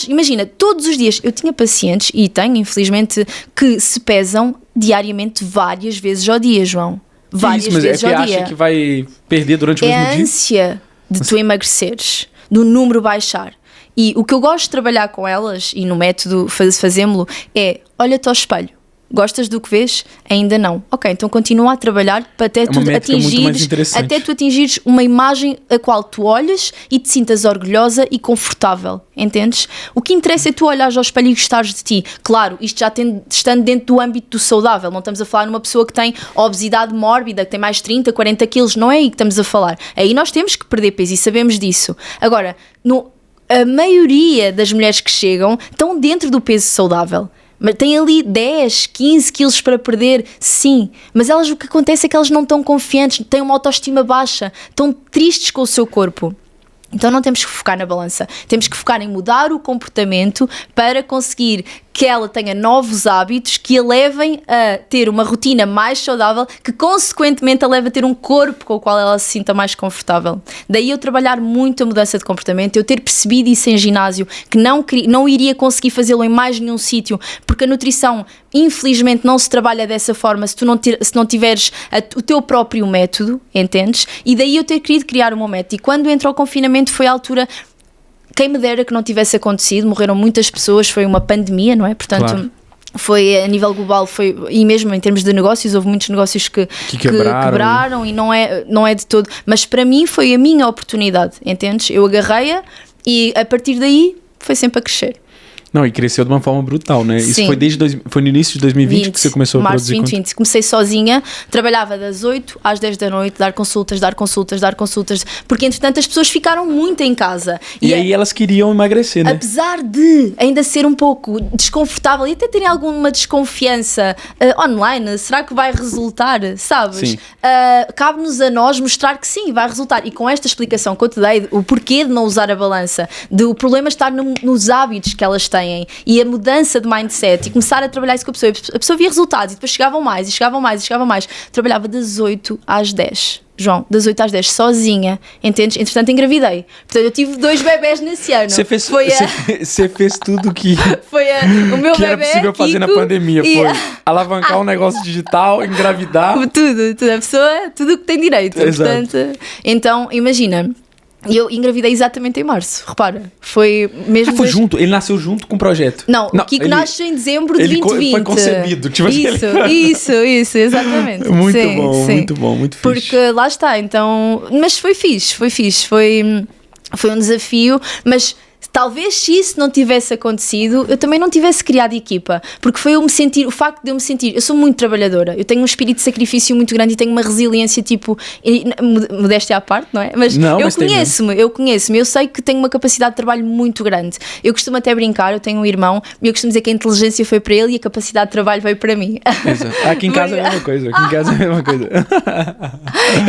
imagina, todos os dias, eu tinha pacientes, e tenho infelizmente, que se pesam diariamente várias vezes ao dia, João. Várias vezes ao dia. Acha que vai perder durante o mesmo dia? É a ânsia de tu emagreceres, do número baixar. E o que eu gosto de trabalhar com elas, e no método fazemos-lo, é olha-te ao espelho. Gostas do que vês? Ainda não. Ok, então continua a trabalhar para até tu atingires uma imagem a qual tu olhas e te sintas orgulhosa e confortável, entendes? O que interessa é tu olhares ao espelho e gostares de ti. Claro, isto já estando dentro do âmbito do saudável, não estamos a falar numa pessoa que tem obesidade mórbida, que tem mais 30, 40 quilos, não é aí que estamos a falar. Aí nós temos que perder peso e sabemos disso. Agora, a maioria das mulheres que chegam estão dentro do peso saudável. Mas tem ali 10, 15 quilos para perder, sim. Mas o que acontece é que elas não estão confiantes, têm uma autoestima baixa, estão tristes com o seu corpo. Então não temos que focar na balança, temos que focar em mudar o comportamento para conseguir que ela tenha novos hábitos que a levem a ter uma rotina mais saudável, que consequentemente a leve a ter um corpo com o qual ela se sinta mais confortável. Daí eu trabalhar muito a mudança de comportamento, eu ter percebido isso em ginásio, que não iria conseguir fazê-lo em mais nenhum sítio, porque a nutrição infelizmente não se trabalha dessa forma se não tiveres o teu próprio método, entendes? E daí eu ter querido criar o meu método. E quando entrou o confinamento foi a altura... Quem me dera que não tivesse acontecido, morreram muitas pessoas, foi uma pandemia, não é? Portanto, claro. Foi a nível global, e mesmo em termos de negócios, houve muitos negócios que quebraram e não é de todo. Mas para mim foi a minha oportunidade, entendes? Eu agarrei-a e a partir daí foi sempre a crescer. Não, e cresceu de uma forma brutal, né? Isso foi no início de 2020 que você começou a produzir? Março de 2020. Comecei sozinha, trabalhava das 8 às 10 da noite, dar consultas, porque entretanto as pessoas ficaram muito em casa. E aí elas queriam emagrecer, né? Apesar de ainda ser um pouco desconfortável e até terem alguma desconfiança online, será que vai resultar, sabes? Cabe-nos a nós mostrar que sim, vai resultar. E com esta explicação que eu te dei, o porquê de não usar a balança, o problema estar nos hábitos que elas têm, e a mudança de mindset e começar a trabalhar isso com a pessoa via resultados e depois chegavam mais. Trabalhava das 8 às 10, João, das 8 às 10 sozinha, entendes? Entretanto engravidei, portanto eu tive 2 bebés nesse ano. Você fez tudo que o meu que bebê, era possível fazer na pandemia, foi alavancar um negócio digital, engravidar, tudo, a pessoa, tudo o que tem direito. Portanto, então imagina, eu engravidei exatamente em março, repara. Foi mesmo. Foi junto? Ele nasceu junto com o projeto? Não, o Kiko nasce em dezembro de 2020. Ele foi concebido. Tipo Isso, exatamente. Muito bom, muito bom, muito fixe. Porque lá está, então. Mas foi fixe. Foi um desafio, mas. Talvez se isso não tivesse acontecido, eu também não tivesse criado equipa, porque foi o facto de eu me sentir, eu sou muito trabalhadora, eu tenho um espírito de sacrifício muito grande e tenho uma resiliência modéstia à parte, não é? Mas eu conheço-me, eu sei que tenho uma capacidade de trabalho muito grande. Eu costumo até brincar, eu tenho um irmão e eu costumo dizer que a inteligência foi para ele e a capacidade de trabalho veio para mim. Exato. Aqui em casa é a mesma coisa,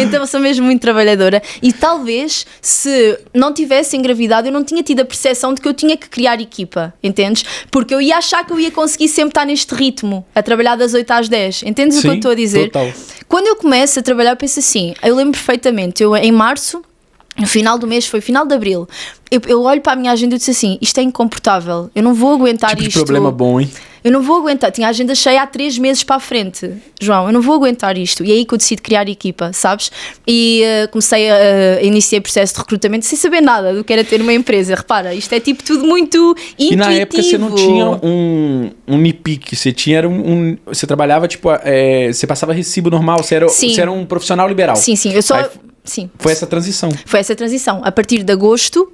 Então eu sou mesmo muito trabalhadora e talvez se não tivesse engravidado eu não tinha tido a percepção de que eu tinha que criar equipa, entendes? Porque eu ia achar que eu ia conseguir sempre estar neste ritmo, a trabalhar das 8 às 10, entendes? Sim, o que eu estou a dizer? Total. Quando eu começo a trabalhar eu penso assim, eu lembro perfeitamente, eu em março, no final do mês, foi final de abril, eu olho para a minha agenda e disse assim, isto é incomportável, eu não vou aguentar isto. Problema bom, hein? Eu não vou aguentar, tinha a agenda cheia há 3 meses para a frente, João, eu não vou aguentar isto. E é aí que eu decidi criar equipa, sabes? E iniciei o processo de recrutamento sem saber nada do que era ter uma empresa. Repara, isto é tipo tudo muito intuitivo. E na época você não tinha um NIPIC, você tinha você trabalhava tipo, você passava recibo normal, você era um profissional liberal. Sim, Sim. Foi essa transição. Foi essa transição. A partir de agosto,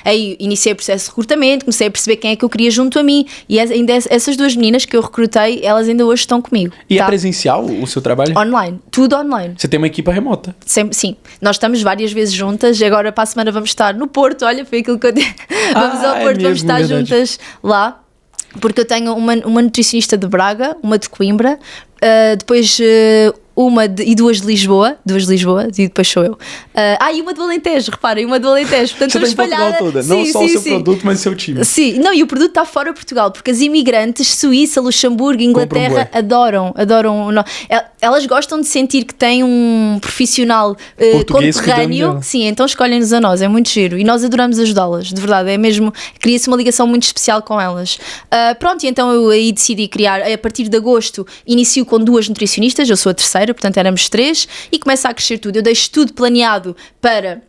aí iniciei o processo de recrutamento, comecei a perceber quem é que eu queria junto a mim. E ainda essas 2 meninas que eu recrutei, elas ainda hoje estão comigo. E é presencial o seu trabalho? Online, tudo online. Você tem uma equipa remota? Sim. Nós estamos várias vezes juntas e agora para a semana vamos estar no Porto. Olha, foi aquilo que eu disse. Vamos ao Porto, vamos estar juntas lá. Porque eu tenho uma nutricionista de Braga, uma de Coimbra, depois... e 2 de Lisboa, e depois sou eu. E uma do Alentejo, reparem, portanto você está em Portugal toda, não só o seu produto, mas o seu time. Sim, não, e o produto está fora de Portugal, porque as imigrantes, Suíça, Luxemburgo, Inglaterra, adoram. Elas gostam de sentir que têm um profissional conterrâneo, sim, então escolhem-nos a nós, é muito giro, e nós adoramos ajudá-las, de verdade, é mesmo, cria-se uma ligação muito especial com elas. Pronto, e então eu aí decidi criar, a partir de agosto, inicio com 2 nutricionistas, eu sou a terceira, portanto éramos 3, e começa a crescer tudo. Eu deixo tudo planeado para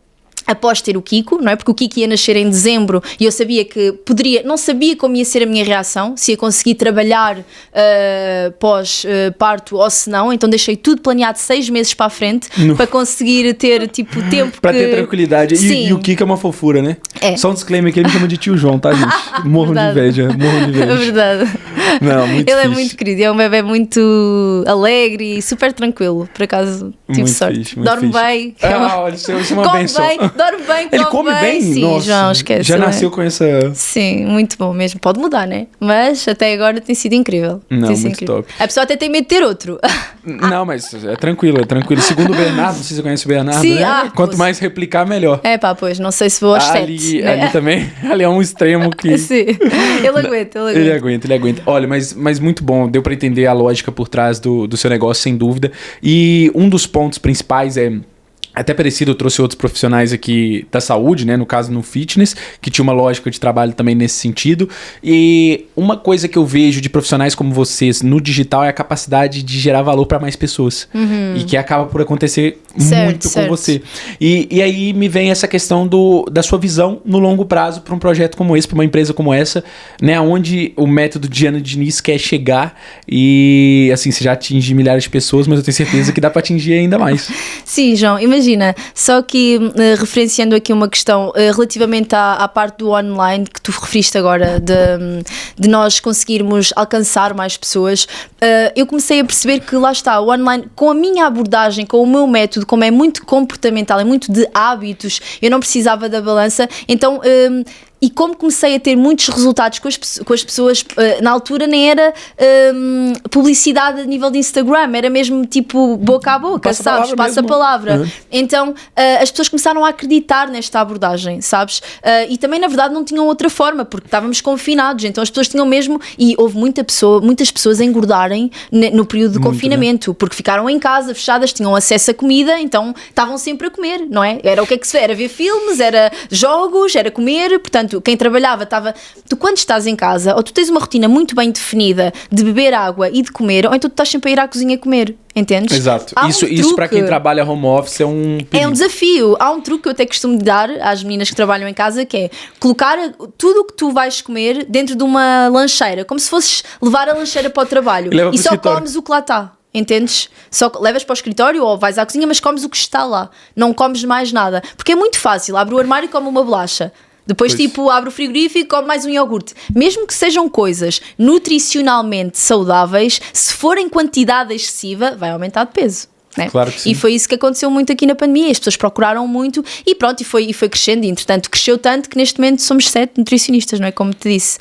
após ter o Kiko, não é? Porque o Kiko ia nascer em dezembro e eu sabia que não sabia como ia ser a minha reação, se ia conseguir trabalhar pós-parto ou se não, então deixei tudo planeado 6 meses para a frente para conseguir ter tipo tempo para ter tranquilidade. E o Kiko é uma fofura, né? Só um disclaimer que ele me chama de tio João, tá, gente? Morro de inveja. É verdade. Não, muito ele é muito querido, é um bebê muito alegre e super tranquilo, por acaso tive muito sorte. Fixe, muito dorme fixe. bem. Olha, isso é uma benção. Dorme bem, ele come bem? Sim, Nossa, João, esquece. já nasceu com essa... Sim, muito bom mesmo. Pode mudar, né? Mas até agora tem sido incrível. Não, muito incrível. top. A pessoa até tem medo de ter outro. Não, mas é tranquilo. Segundo o Bernardo, não sei se você conhece o Bernardo, sim, né? Quanto mais replicar, melhor. Pois, não sei se vou aos 7. Né? Ali também, ali é um extremo que... Sim, ele aguenta. Olha, mas muito bom, deu pra entender a lógica por trás do seu negócio, sem dúvida. E um dos pontos principais é... Até parecido, eu trouxe outros profissionais aqui da saúde, né? No caso, no fitness, que tinha uma lógica de trabalho também nesse sentido. E uma coisa que eu vejo de profissionais como vocês no digital é a capacidade de gerar valor para mais pessoas. E que acaba por acontecer muito com você. E aí me vem essa questão da sua visão no longo prazo para um projeto como esse, para uma empresa como essa, né? Onde o método Diana Diniz quer chegar. E assim, você já atinge milhares de pessoas, mas eu tenho certeza que dá para atingir ainda mais. Sim, João, imagina, só que referenciando aqui uma questão relativamente à parte do online que tu referiste agora, de nós conseguirmos alcançar mais pessoas, eu comecei a perceber que lá está, o online, com a minha abordagem, com o meu método, como é muito comportamental, é muito de hábitos, eu não precisava da balança, então... E como comecei a ter muitos resultados com as pessoas, na altura nem era publicidade a nível de Instagram, era mesmo tipo boca a boca, sabes? Passa a palavra. Então as pessoas começaram a acreditar nesta abordagem, sabes? E também na verdade não tinham outra forma, porque estávamos confinados, então as pessoas tinham mesmo, e houve muitas pessoas a engordarem no período de confinamento, porque ficaram em casa, fechadas, tinham acesso a comida, então estavam sempre a comer, não é? Era o que é que se vê? Era ver filmes, era jogos, era comer, portanto quem trabalhava estava... Tu quando estás em casa, ou tu tens uma rotina muito bem definida de beber água e de comer, ou então tu estás sempre a ir à cozinha comer, entendes? Exato. Isso para quem trabalha home office é um perigo. É um desafio. Há um truque que eu até costumo dar às meninas que trabalham em casa, que é colocar tudo o que tu vais comer dentro de uma lancheira, como se fosses levar a lancheira para o trabalho e só comes o que lá está. Entendes? Só levas para o escritório ou vais à cozinha, mas comes o que está lá, não comes mais nada, porque é muito fácil. Abre o armário e come uma bolacha. Depois, tipo, abre o frigorífico e come mais um iogurte. Mesmo que sejam coisas nutricionalmente saudáveis, se for em quantidade excessiva, vai aumentar de peso. Né? Claro que sim. E foi isso que aconteceu muito aqui na pandemia. As pessoas procuraram muito e pronto, e foi crescendo. E entretanto cresceu tanto que neste momento somos 7 nutricionistas, não é? Como te disse.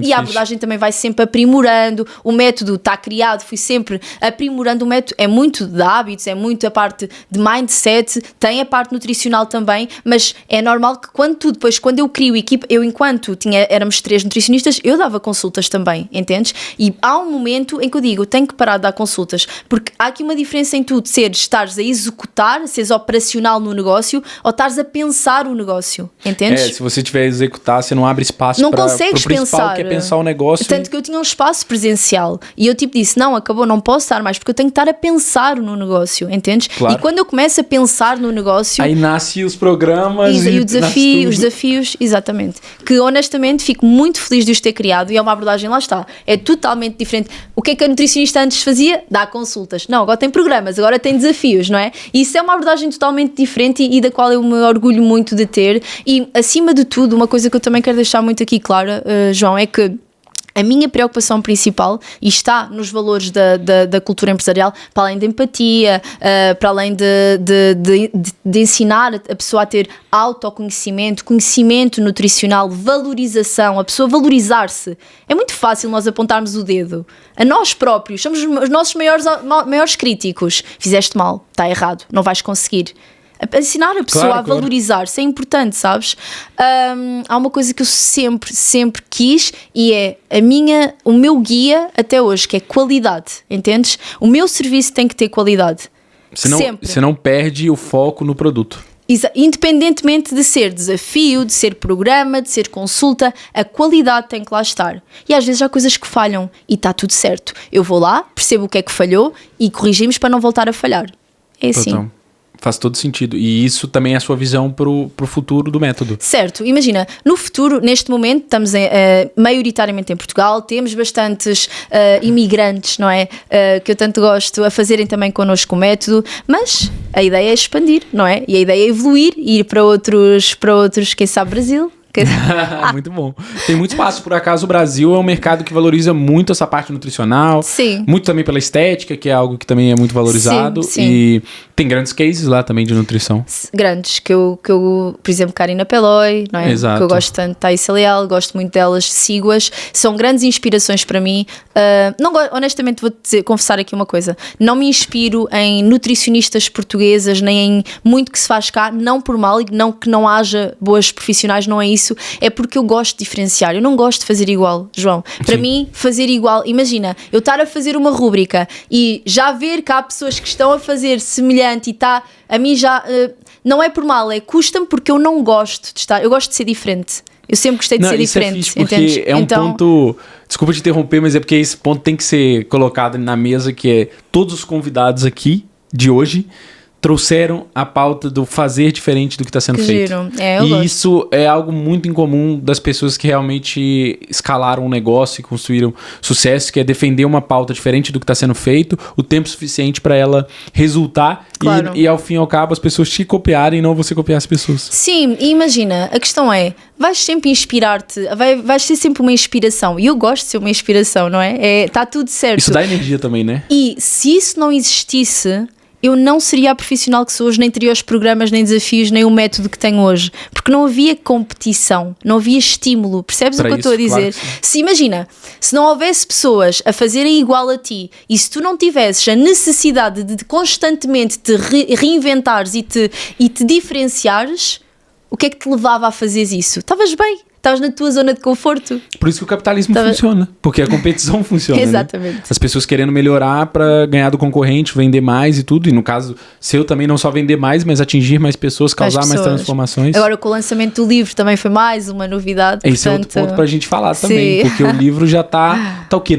E a abordagem também vai sempre aprimorando. O método está criado, fui sempre aprimorando o método. É muito de hábitos, é muito a parte de mindset, tem a parte nutricional também, mas é normal que quando eu crio equipa, eu enquanto éramos 3 nutricionistas, eu dava consultas também, entendes? E há um momento em que eu digo, eu tenho que parar de dar consultas, porque há aqui uma diferença em tudo. Estares a executar, seres operacional no negócio ou estares a pensar o negócio, entendes? Se você tiver a executar, você não abre espaço para o principal, que é pensar o negócio. Tanto que eu tinha um espaço presencial e eu tipo disse, não, acabou, não posso estar mais, porque eu tenho que estar a pensar no negócio, entendes? Claro. E quando eu começo a pensar no negócio... Aí nasce os programas e os desafios, exatamente. Que honestamente fico muito feliz de os ter criado e é uma abordagem, lá está, é totalmente diferente. O que é que a nutricionista antes fazia? Dar consultas. Não, agora tem programas, agora tem desafios, não é? E isso é uma abordagem totalmente diferente e da qual eu me orgulho muito de ter. E acima de tudo, uma coisa que eu também quero deixar muito aqui clara, João, é que a minha preocupação principal, e está nos valores da cultura empresarial, para além da empatia, para além de ensinar a pessoa a ter autoconhecimento, conhecimento nutricional, valorização, a pessoa valorizar-se. É muito fácil nós apontarmos o dedo a nós próprios, somos os nossos maiores críticos. Fizeste mal, está errado, não vais conseguir. Ensinar a pessoa a valorizar-se é importante, sabes? Há uma coisa que eu sempre quis e é o meu guia até hoje, que é qualidade, entendes? O meu serviço tem que ter qualidade. Você não perde o foco no produto. Independentemente de ser desafio, de ser programa, de ser consulta, a qualidade tem que lá estar. E às vezes há coisas que falham e está tudo certo. Eu vou lá, percebo o que é que falhou e corrigimos para não voltar a falhar. É assim. Faz todo sentido. E isso também é a sua visão pro futuro do método. Certo. Imagina, no futuro, neste momento, estamos maioritariamente em Portugal, temos bastantes imigrantes, não é? Que eu tanto gosto, a fazerem também connosco o método, mas a ideia é expandir, não é? E a ideia é evoluir e ir para outros, quem sabe, Brasil. Muito bom. Tem muito espaço. Por acaso, o Brasil é um mercado que valoriza muito essa parte nutricional. Sim. Muito também pela estética, que é algo que também é muito valorizado. Sim. E tem grandes cases lá também de nutrição. Grandes, que eu por exemplo, Karina Peloy, não é? Exato. Que eu gosto tanto, Thaisa Leal, gosto muito delas, sigo-as, são grandes inspirações para mim. Honestamente, vou-te confessar aqui uma coisa: não me inspiro em nutricionistas portuguesas, nem em muito que se faz cá, não por mal, e não que não haja boas profissionais, não é isso, é porque eu gosto de diferenciar, eu não gosto de fazer igual, João. Para Sim. mim, fazer igual, imagina, eu estar a fazer uma rúbrica e já ver que há pessoas que estão a fazer semelhante e está, a mim já, não é por mal, custa-me porque eu não gosto de estar, eu gosto de ser diferente. Eu sempre gostei de ser diferente. É fixe porque é um ponto. Desculpa te interromper, mas é porque esse ponto tem que ser colocado na mesa, que é todos os convidados aqui de hoje trouxeram a pauta do fazer diferente do que está sendo feito. Eu gosto. Isso é algo muito incomum das pessoas que realmente escalaram um negócio e construíram sucesso, que é defender uma pauta diferente do que está sendo feito, o tempo suficiente para ela resultar. Claro. E ao fim e ao cabo as pessoas te copiarem e não você copiar as pessoas. Sim, e imagina, a questão é, vais sempre inspirar-te, vais ser sempre uma inspiração, e eu gosto de ser uma inspiração, não é? Está tudo certo. Isso dá energia também, né? E se isso não existisse, eu não seria a profissional que sou hoje, nem teria os programas, nem desafios, nem o método que tenho hoje, porque não havia competição, não havia estímulo, percebes o que eu estou a dizer? Claro, se imagina, se não houvesse pessoas a fazerem igual a ti, e se tu não tivesses a necessidade de constantemente te reinventares e te diferenciares, o que é que te levava a fazer isso? Estavas bem. Estavas na tua zona de conforto. Por isso que o capitalismo funciona. Porque a competição funciona. Exatamente. Né? As pessoas querendo melhorar para ganhar do concorrente, vender mais e tudo. E no caso seu também, não só vender mais, mas atingir mais pessoas, causar mais transformações. Agora com o lançamento do livro também foi mais uma novidade. Esse é outro ponto pra gente falar também. Porque o livro já tá o quê?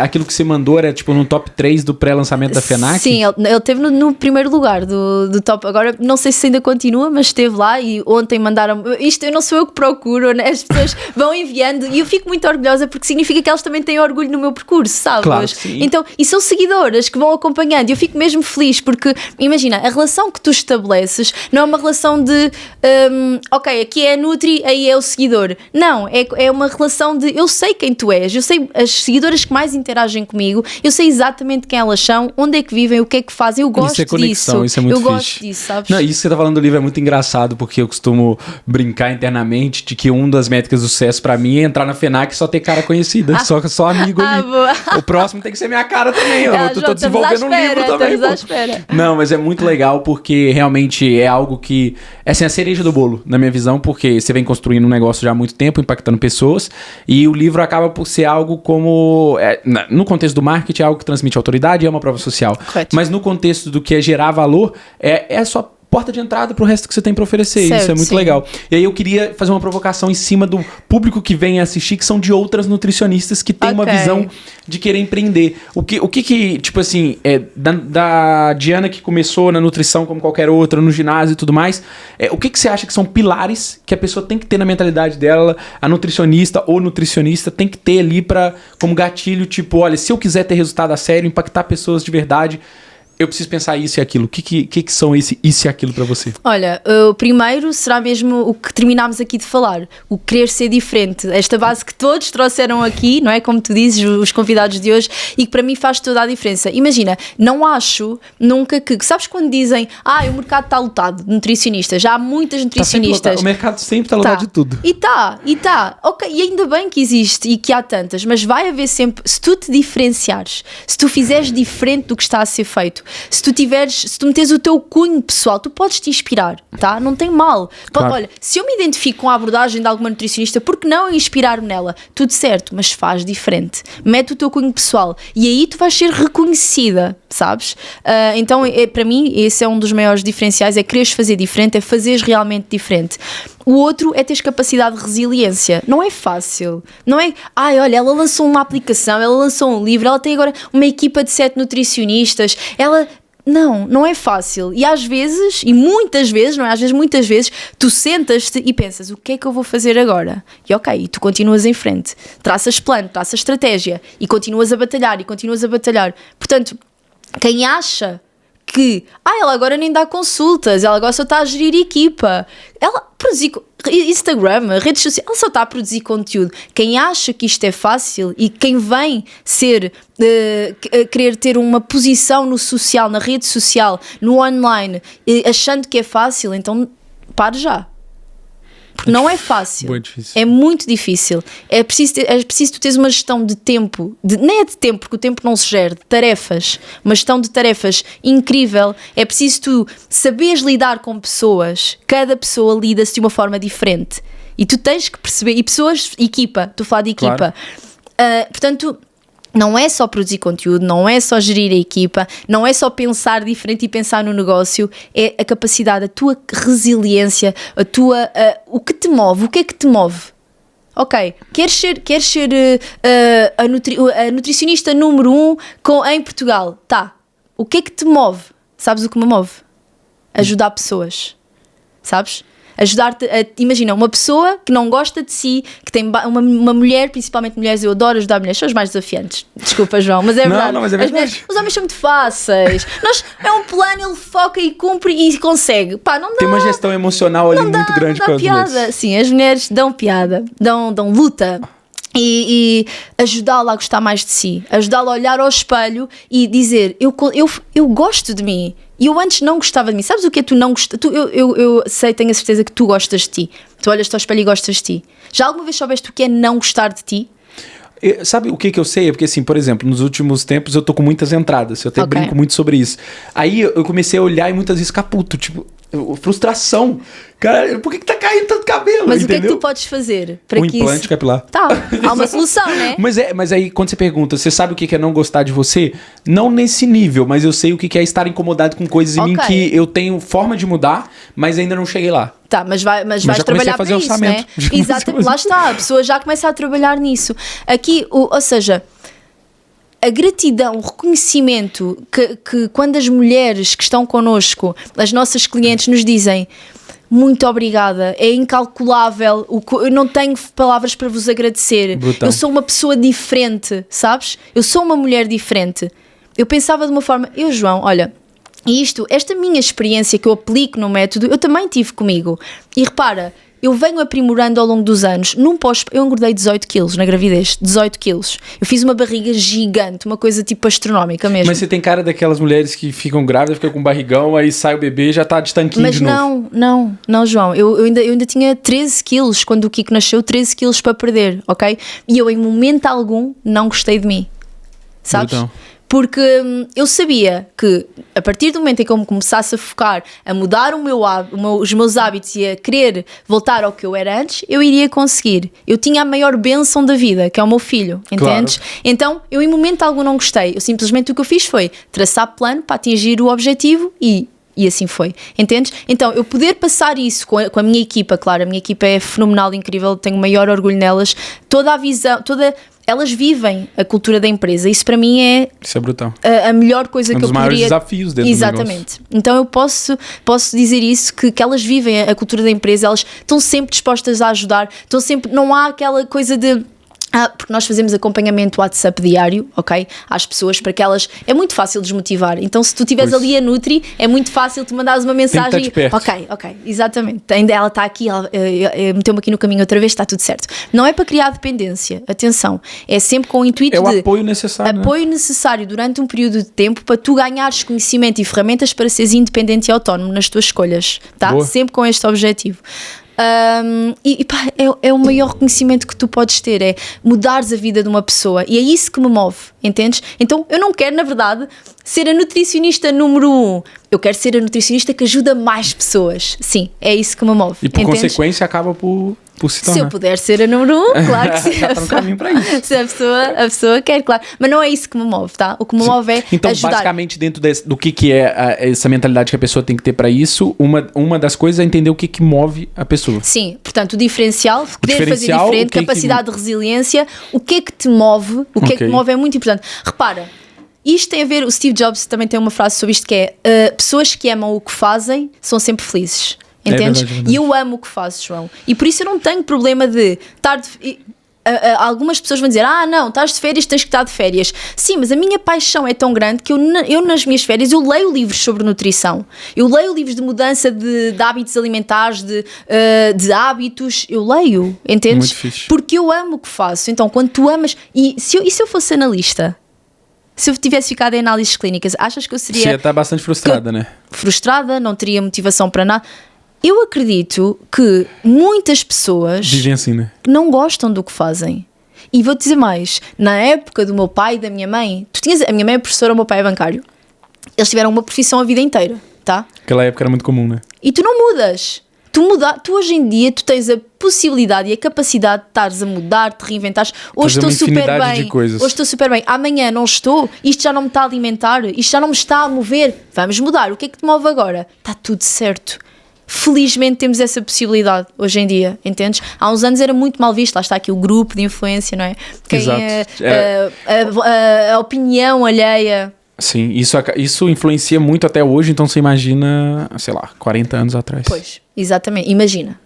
Aquilo que você mandou era tipo no top 3 do pré-lançamento da FENAC? Sim, ele esteve no primeiro lugar do top. Agora não sei se ainda continua, mas esteve lá e ontem mandaram... Isto eu não sou eu que procuro, né? As pessoas vão enviando e eu fico muito orgulhosa porque significa que elas também têm orgulho no meu percurso, sabes? Claro, sim. Então, e são seguidoras que vão acompanhando e eu fico mesmo feliz porque, imagina, a relação que tu estabeleces não é uma relação de ok, aqui é a Nutri, aí é o seguidor. Não, é uma relação de eu sei quem tu és, eu sei as seguidoras que mais interagem comigo, eu sei exatamente quem elas são, onde é que vivem, o que é que fazem, eu gosto isso é conexão, disso. Isso é muito eu fixe. Gosto disso, sabes? Não, isso que você tá falando do livro é muito engraçado porque eu costumo brincar internamente de que das métricas do sucesso pra mim é entrar na FENAC e só ter cara conhecida, só amigo ali. Boa. O próximo tem que ser minha cara também, eu tô desenvolvendo um livro também. Não, mas é muito legal porque realmente é algo que é assim, a cereja do bolo, na minha visão, porque você vem construindo um negócio já há muito tempo, impactando pessoas, e o livro acaba por ser algo como, no contexto do marketing, é algo que transmite autoridade e é uma prova social. Correto. Mas no contexto do que é gerar valor, é só porta de entrada pro resto que você tem para oferecer. Certo, isso é muito sim. legal. E aí eu queria fazer uma provocação em cima do público que vem assistir, que são de outras nutricionistas que tem uma visão de querer empreender. O que tipo assim, da Diana que começou na nutrição como qualquer outra, no ginásio e tudo mais, o que você acha que são pilares que a pessoa tem que ter na mentalidade dela, a nutricionista ou nutricionista tem que ter ali como gatilho, tipo, olha, se eu quiser ter resultado a sério, impactar pessoas de verdade, eu preciso pensar isso e aquilo. O que são isso e aquilo para você? Olha, o primeiro será mesmo o que terminámos aqui de falar, o querer ser diferente. Esta base que todos trouxeram aqui, não é? Como tu dizes, os convidados de hoje, e que para mim faz toda a diferença. Imagina, não acho nunca que... Sabes quando dizem, o mercado está lotado de nutricionistas, já há muitas nutricionistas. O mercado sempre está lotado de tudo. E está. Ok, e ainda bem que existe e que há tantas, mas vai haver sempre, se tu te diferenciares, se tu fizeres diferente do que está a ser feito, se tu meteres o teu cunho pessoal, tu podes te inspirar, tá? Não tem mal. Claro. Olha, se eu me identifico com a abordagem de alguma nutricionista, por que não inspirar-me nela? Tudo certo, mas faz diferente. Mete o teu cunho pessoal e aí tu vais ser reconhecida, sabes? Então, para mim, esse é um dos maiores diferenciais, é quereres fazer diferente, é fazeres realmente diferente. O outro é teres capacidade de resiliência. Não é fácil. Não é, olha, ela lançou uma aplicação, ela lançou um livro, ela tem agora uma equipa de 7 nutricionistas, ela... Não é fácil. E às vezes, e muitas vezes, não é? Às vezes, muitas vezes, tu sentas-te e pensas, o que é que eu vou fazer agora? E ok, e tu continuas em frente. Traças plano, traças estratégia e continuas a batalhar e continuas a batalhar. Portanto, quem acha que ela agora nem dá consultas, ela agora só está a gerir equipa, ela produzir Instagram, redes sociais, ela só está a produzir conteúdo. Quem acha que isto é fácil e quem vem querer ter uma posição no social, na rede social, no online, achando que é fácil, então pare já. Porque não é fácil, é muito difícil. É preciso tu teres uma gestão de tempo, nem é de tempo, porque o tempo não se gera, de tarefas, uma gestão de tarefas incrível. É preciso tu saberes lidar com pessoas, cada pessoa lida-se de uma forma diferente e tu tens que perceber, e pessoas, equipa, estou a falar de equipa, claro. Portanto, não é só produzir conteúdo, não é só gerir a equipa, não é só pensar diferente e pensar no negócio, é a capacidade, a tua resiliência, o que te move, o que é que te move? Ok, queres ser a nutricionista número 1 em Portugal, tá, o que é que te move? Sabes o que me move? Ajudar pessoas, sabes? Ajudar-te imagina, uma pessoa que não gosta de si, que tem uma mulher, principalmente mulheres, eu adoro ajudar mulheres, são as mais desafiantes, desculpa João, mas é verdade, não, mas é verdade. Os homens são muito fáceis, é um plano, ele foca e cumpre e consegue, pá, não dá, tem uma gestão emocional ali muito grande com as mulheres. Sim, as mulheres dão piada, dão luta. E ajudá-la a gostar mais de si, ajudá-la a olhar ao espelho e dizer, eu gosto de mim, e eu antes não gostava de mim. Sabes o que é tu não gostas? Eu sei, tenho a certeza que tu gostas de ti, tu olhas-te ao espelho e gostas de ti. Já alguma vez soubeste o que é não gostar de ti? Sabe o que eu sei? É porque assim, por exemplo, nos últimos tempos eu tô com muitas entradas, eu até brinco muito sobre isso. Aí eu comecei a olhar e muitas vezes caputo, tipo, frustração. Cara, por que tá caindo tanto cabelo? Mas entendeu? O que é que tu podes fazer para um que implante isso... capilar. Tá, há uma solução, né? Mas aí quando você pergunta, você sabe o que é não gostar de você? Não nesse nível, mas eu sei o que é estar incomodado com coisas em mim que eu tenho forma de mudar, mas ainda não cheguei lá. Tá, mas vais trabalhar para isso, né? Exatamente, lá está, a pessoa já começa a trabalhar nisso. Aqui, ou seja, a gratidão, o reconhecimento que quando as mulheres que estão connosco, as nossas clientes nos dizem muito obrigada, é incalculável, eu não tenho palavras para vos agradecer. Brutal. Eu sou uma pessoa diferente, sabes? Eu sou uma mulher diferente. Eu pensava de uma forma, João, olha, esta minha experiência que eu aplico no método, eu também tive comigo. E repara, eu venho aprimorando ao longo dos anos. Eu engordei 18 quilos na gravidez, 18 quilos. Eu fiz uma barriga gigante, uma coisa tipo astronómica mesmo. Mas você tem cara daquelas mulheres que ficam grávidas, ficam com barrigão, aí sai o bebê e já tá de tanquinho de novo. Não, João. Eu ainda tinha 13 quilos quando o Kiko nasceu, 13 quilos para perder, ok? E eu em momento algum não gostei de mim, sabes? Então. Porque eu sabia que a partir do momento em que eu me começasse a focar, a mudar os meus hábitos e a querer voltar ao que eu era antes, eu iria conseguir. Eu tinha a maior bênção da vida, que é o meu filho, entendes? Claro. Então, eu em momento algum não gostei. Eu simplesmente o que eu fiz foi traçar plano para atingir o objetivo e assim foi, entendes? Então, eu poder passar isso com a minha equipa, claro, a minha equipa é fenomenal, incrível, tenho o maior orgulho nelas, toda a visão, elas vivem a cultura da empresa. Isso para mim isso é brutal. A melhor coisa que eu poderia... Um dos maiores desafios dentro Exatamente. Do negócio. Então eu posso dizer isso, que elas vivem a cultura da empresa, elas estão sempre dispostas a ajudar, não há aquela coisa de... porque nós fazemos acompanhamento WhatsApp diário, ok? Às pessoas, para que elas... É muito fácil desmotivar. Então, se tu estiveres ali a Nutri, é muito fácil tu mandares uma mensagem. Ok, exatamente. Ainda ela está aqui, ela meteu-me aqui no caminho outra vez, está tudo certo. Não é para criar dependência, atenção. É sempre com o intuito de... É o apoio necessário. Apoio necessário durante um período de tempo para tu ganhares conhecimento e ferramentas para seres independente e autónomo nas tuas escolhas, tá? Boa. Sempre com este objetivo. É o maior reconhecimento que tu podes ter, é mudares a vida de uma pessoa, e é isso que me move, entendes? Então eu não quero, na verdade, ser a nutricionista número 1, eu quero ser a nutricionista que ajuda mais pessoas. Sim, é isso que me move. E por consequência acaba por se tornar. Se eu puder ser a número 1, claro que sim. Já está no caminho para isso. Se a pessoa quer, claro. Mas não é isso que me move, tá? O que me move é então, ajudar. basicamente, dentro do que é essa mentalidade que a pessoa tem que ter para isso, uma das coisas é entender o que move a pessoa. Sim, portanto, o diferencial, poder fazer diferente, capacidade de resiliência, o que é que te move, o que é que te move é muito importante. Repara, isto tem a ver, o Steve Jobs também tem uma frase sobre isto que é pessoas que amam o que fazem são sempre felizes. Entendes? Verdade. E eu amo o que faço, João. E por isso eu não tenho problema de estar... algumas pessoas vão dizer, não, estás de férias, tens que estar de férias. Sim, mas a minha paixão é tão grande que eu nas minhas férias eu leio livros sobre nutrição, eu leio livros de mudança de hábitos alimentares, de hábitos, eu leio, entendes? Muito fixe. Porque eu amo o que faço. Então quando tu amas, e se eu fosse analista, se eu tivesse ficado em análises clínicas, achas que eu seria... Você ia estar bastante frustrada, né? Frustrada, não teria motivação para nada. Eu acredito que muitas pessoas vivem assim, né? não gostam do que fazem. E vou-te dizer mais, na época do meu pai e da minha mãe, a minha mãe é professora, o meu pai é bancário. Eles tiveram uma profissão a vida inteira, tá? Naquela época era muito comum, né? E tu não mudas. Tu hoje em dia tu tens a possibilidade e a capacidade de estares a mudar, de reinventares. Hoje estou super bem. Hoje estou super bem. Amanhã não estou. Isto já não me está a alimentar. Isto já não me está a mover. Vamos mudar. O que é que te move agora? Está tudo certo. Felizmente temos essa possibilidade hoje em dia, entendes? Há uns anos era muito mal visto, lá está aqui o grupo de influência, não é? A opinião alheia. Sim, isso influencia muito até hoje, então você imagina, sei lá, 40 anos atrás. Pois, exatamente, imagina.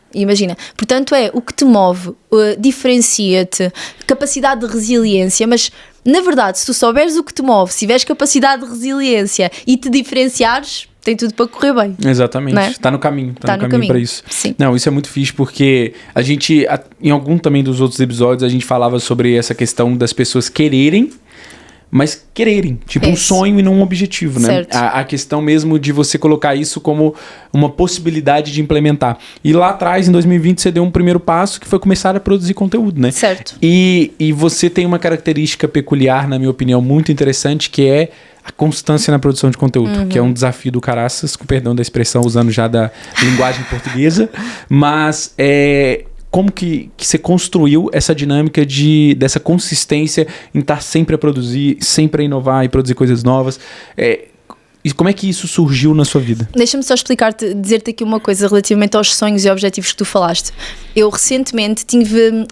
Portanto o que te move, diferencia-te, capacidade de resiliência, mas na verdade se tu souberes o que te move, se tiveres capacidade de resiliência e te diferenciares, tem tudo para correr bem. Exatamente, está no caminho, tá no caminho para isso. Sim. Não, isso é muito fixe porque a gente, em algum também dos outros episódios, a gente falava sobre essa questão das pessoas quererem, mas quererem, tipo um sonho e não um objetivo, né? A questão mesmo de você colocar isso como uma possibilidade de implementar. E lá atrás, em 2020, você deu um primeiro passo que foi começar a produzir conteúdo, né? Certo. E você tem uma característica peculiar, na minha opinião, muito interessante, que é a constância na produção de conteúdo, que é um desafio do caraças, com perdão da expressão, usando já da linguagem portuguesa, mas como que você construiu essa dinâmica dessa consistência em estar sempre a produzir, sempre a inovar e produzir coisas novas? E como é que isso surgiu na sua vida? Deixa-me só dizer-te aqui uma coisa relativamente aos sonhos e objetivos que tu falaste. Eu recentemente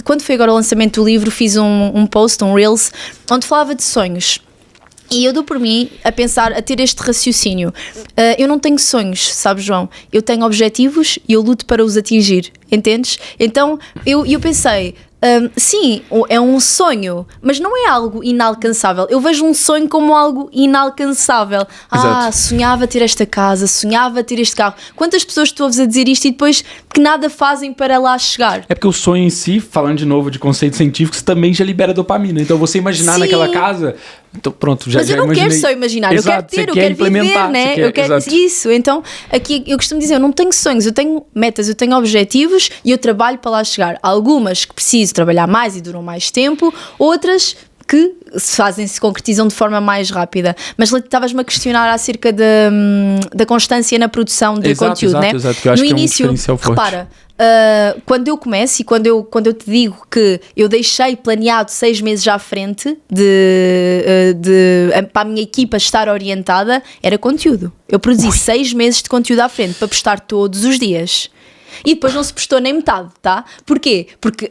quando foi agora o lançamento do livro, fiz um post, um Reels, onde falava de sonhos. E eu dou por mim a pensar, a ter este raciocínio. Eu não tenho sonhos, sabes, João? Eu tenho objetivos e eu luto para os atingir, entendes? Então eu pensei, sim, é um sonho, mas não é algo inalcançável. Eu vejo um sonho como algo inalcançável. Exato. Sonhava ter esta casa, sonhava ter este carro. Quantas pessoas tu ouves a dizer isto e depois que nada fazem para lá chegar? É porque o sonho em si, falando de novo de conceitos científicos, também já libera dopamina. Então você imaginar naquela casa... Então pronto, já imaginei. Mas eu não quero só imaginar, Exato, eu quero viver, né? Eu quero isso. Então, aqui eu costumo dizer, eu não tenho sonhos, eu tenho metas, eu tenho objetivos e eu trabalho para lá chegar. Algumas que preciso trabalhar mais e duram mais tempo, outras que se concretizam de forma mais rápida. Mas estavas-me a questionar acerca da constância na produção de conteúdo, né? Exato, que eu acho no que início, é um diferencial forte. Repara, quando eu começo e quando eu te digo que eu deixei planeado 6 meses à frente para a minha equipa estar orientada, era conteúdo. Eu produzi 6 meses de conteúdo à frente para postar todos os dias. E depois não se postou nem metade, tá? Porquê? Porque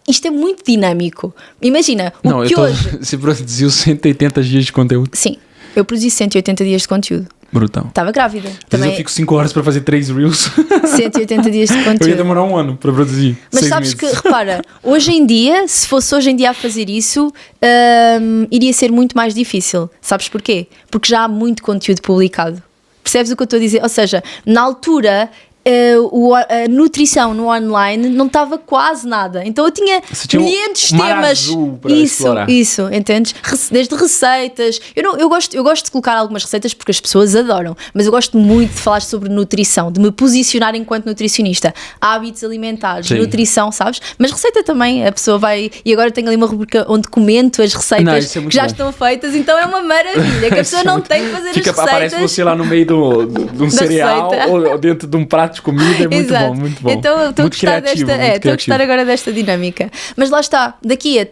isto é muito dinâmico. Imagina, hoje... Você produziu 180 dias de conteúdo. Sim, eu produzi 180 dias de conteúdo. Brutal. Estava grávida. Às vezes eu fico 5 horas para fazer 3 Reels. 180 dias de conteúdo. Eu ia demorar 1 ano para produzir. Mas sabes que, repara, hoje em dia, se fosse hoje em dia a fazer isso, iria ser muito mais difícil. Sabes porquê? Porque já há muito conteúdo publicado. Percebes o que eu estou a dizer? Ou seja, na altura... a nutrição no online não estava quase nada, então eu tinha milhares de temas isso, entendes? Desde receitas, eu gosto de colocar algumas receitas porque as pessoas adoram, mas eu gosto muito de falar sobre nutrição, de me posicionar enquanto nutricionista, hábitos alimentares, sim, nutrição, sabes? Mas receita também, a pessoa vai, e agora tenho ali uma rubrica onde comento as receitas que já estão feitas, então é uma maravilha, que a pessoa não tem que fazer as receitas. Aparece você lá no meio de um cereal ou dentro de um prato de comida, é muito bom, muito bom. Então estou a gostar agora desta dinâmica. Mas lá está, daqui a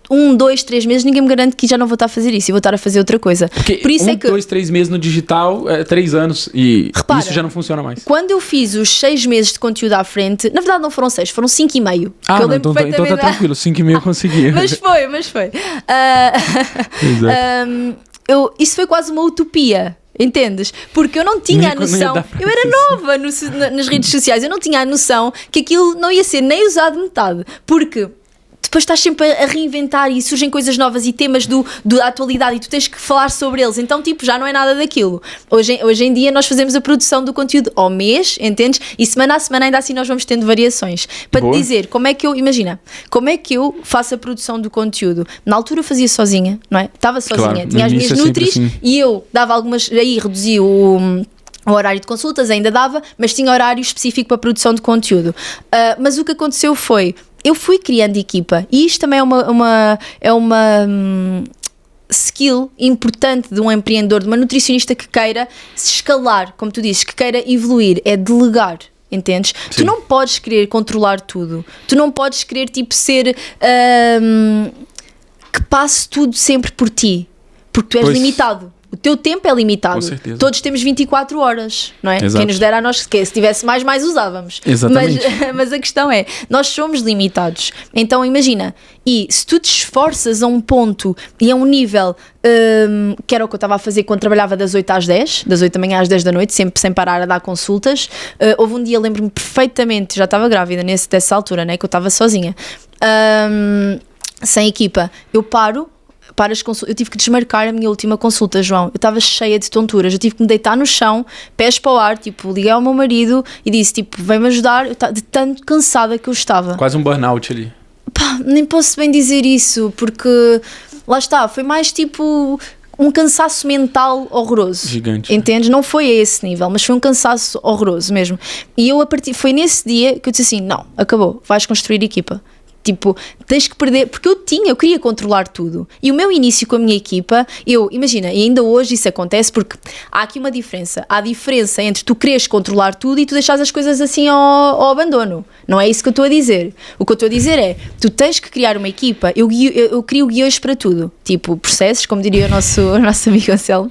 1, 2, 3 meses ninguém me garante que já não vou estar a fazer isso e vou estar a fazer outra coisa. Porque por isso 2, 3 meses no digital, 3 anos e repara, isso já não funciona mais. Quando eu fiz os 6 meses de conteúdo à frente, na verdade não foram 6, foram 5,5. Então tá tranquilo, 5,5 eu consegui. mas foi. isso foi quase uma utopia. Entendes? Porque eu não tinha a noção, eu era nova nas redes sociais, eu não tinha a noção que aquilo não ia ser nem usado metade, porque depois estás sempre a reinventar e surgem coisas novas e temas da atualidade e tu tens que falar sobre eles, então tipo, já não é nada daquilo. Hoje em dia nós fazemos a produção do conteúdo ao mês, entendes? E semana a semana ainda assim nós vamos tendo variações. Para te dizer, como é que eu faço a produção do conteúdo? Na altura eu fazia sozinha, não é? Estava sozinha, claro, tinha as minhas nutris assim. E eu dava algumas, aí reduzia o horário de consultas, ainda dava, mas tinha horário específico para a produção de conteúdo. Mas o que aconteceu foi, eu fui criando equipa e isto também é uma skill importante de um empreendedor, de uma nutricionista que queira se escalar, como tu dizes, que queira evoluir, é delegar. Entendes? Sim. Tu não podes querer controlar tudo, tu não podes querer tipo ser que passe tudo sempre por ti, porque tu és limitado. O teu tempo é limitado. Com certeza. Todos temos 24 horas, não é? Exato. Quem nos dera a nós, se tivesse mais usávamos. Exatamente. Mas a questão é, nós somos limitados. Então imagina, e se tu te esforças a um ponto e a um nível, que era o que eu estava a fazer quando trabalhava das 8 às 10, das 8 da manhã às 10 da noite, sempre sem parar a dar consultas, houve um dia, lembro-me perfeitamente, já estava grávida dessa altura, né, que eu estava sozinha, sem equipa, eu paro as consultas, eu tive que desmarcar a minha última consulta, João, eu estava cheia de tonturas, eu tive que me deitar no chão, pés para o ar, tipo, liguei ao meu marido e disse, tipo, vem-me ajudar, eu de tanto cansada que eu estava. Quase um burnout ali. Pá, nem posso bem dizer isso, porque, lá está, foi mais tipo um cansaço mental horroroso. Gigante. Entendes? Não foi a esse nível, mas foi um cansaço horroroso mesmo. E foi nesse dia que eu disse assim, não, acabou, vais construir equipa. Tipo, tens que perder, porque eu queria controlar tudo. E o meu início com a minha equipa, imagina, e ainda hoje isso acontece porque há aqui uma diferença. Há diferença entre tu queres controlar tudo e tu deixares as coisas assim ao abandono. Não é isso que eu estou a dizer. O que eu estou a dizer é, tu tens que criar uma equipa, eu crio guiões para tudo. Tipo, processos, como diria o nosso amigo Anselmo,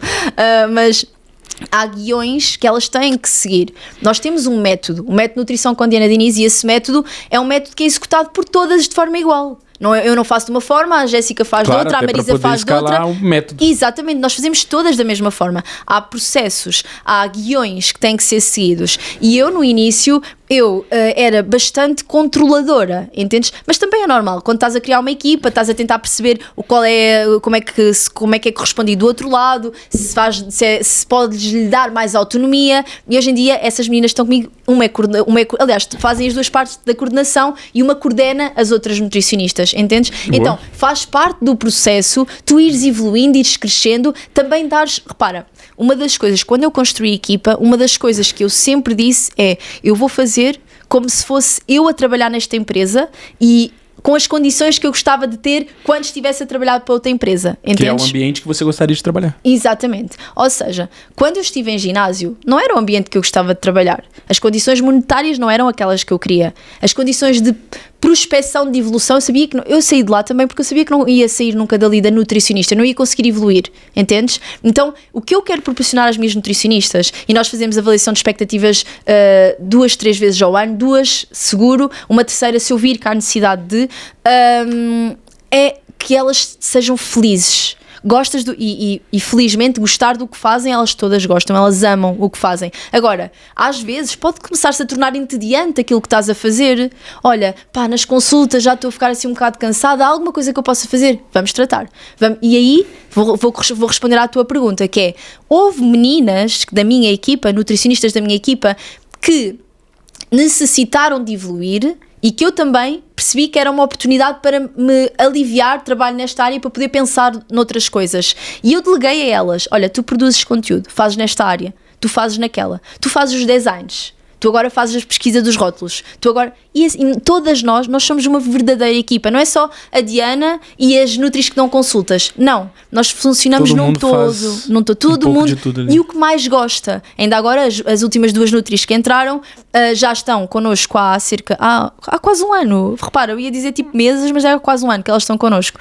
mas há guiões que elas têm que seguir. Nós temos um método Nutrição com Diana Diniz, e esse método é um método que é executado por todas de forma igual. Eu não faço de uma forma, a Jéssica faz de outra, a Marisa faz de outra. O método. Exatamente, nós fazemos todas da mesma forma. Há processos, há guiões que têm que ser seguidos. E eu, no início, era bastante controladora, entendes? Mas também é normal, quando estás a criar uma equipa, estás a tentar perceber como é que é correspondido do outro lado, se podes lhe dar mais autonomia. E hoje em dia essas meninas estão comigo, aliás, fazem as duas partes da coordenação e uma coordena as outras nutricionistas, entendes? Boa. Então, faz parte do processo, tu ires evoluindo, ires crescendo, também repara, uma das coisas, quando eu construí a equipa, uma das coisas que eu sempre disse é, eu vou fazer como se fosse eu a trabalhar nesta empresa e com as condições que eu gostava de ter quando estivesse a trabalhar para outra empresa, entendes? Que é o ambiente que você gostaria de trabalhar. Exatamente. Ou seja, quando eu estive em ginásio, não era o ambiente que eu gostava de trabalhar. As condições monetárias não eram aquelas que eu queria. As condições de prospecção, de evolução, eu saí de lá também porque eu sabia que não ia sair nunca dali da nutricionista, não ia conseguir evoluir, entendes? Então, o que eu quero proporcionar às minhas nutricionistas, e nós fazemos avaliação de expectativas 2, 3 vezes ao ano, 2 seguro, uma terceira se eu vir que há necessidade de, é que elas sejam felizes. Gostas e felizmente gostar do que fazem, elas todas gostam, elas amam o que fazem. Agora, às vezes pode começar-se a tornar entediante aquilo que estás a fazer. Olha, pá, nas consultas já estou a ficar assim um bocado cansada, há alguma coisa que eu possa fazer? Vamos tratar. E aí vou responder à tua pergunta, que é, houve meninas da minha equipa, nutricionistas da minha equipa, que necessitaram de evoluir e que eu também percebi que era uma oportunidade para me aliviar trabalho nesta área, para poder pensar noutras coisas. E eu deleguei a elas, olha, tu produzes conteúdo, fazes nesta área, tu fazes naquela, tu fazes os designs, tu agora fazes a pesquisa dos rótulos, e todas nós somos uma verdadeira equipa, não é só a Diana e as nutris que dão consultas, não, nós funcionamos num todo, todo mundo, e o que mais gosta, ainda agora as últimas 2 nutris que entraram, já estão connosco há quase um ano, repara, eu ia dizer tipo meses, mas já há quase um ano que elas estão connosco,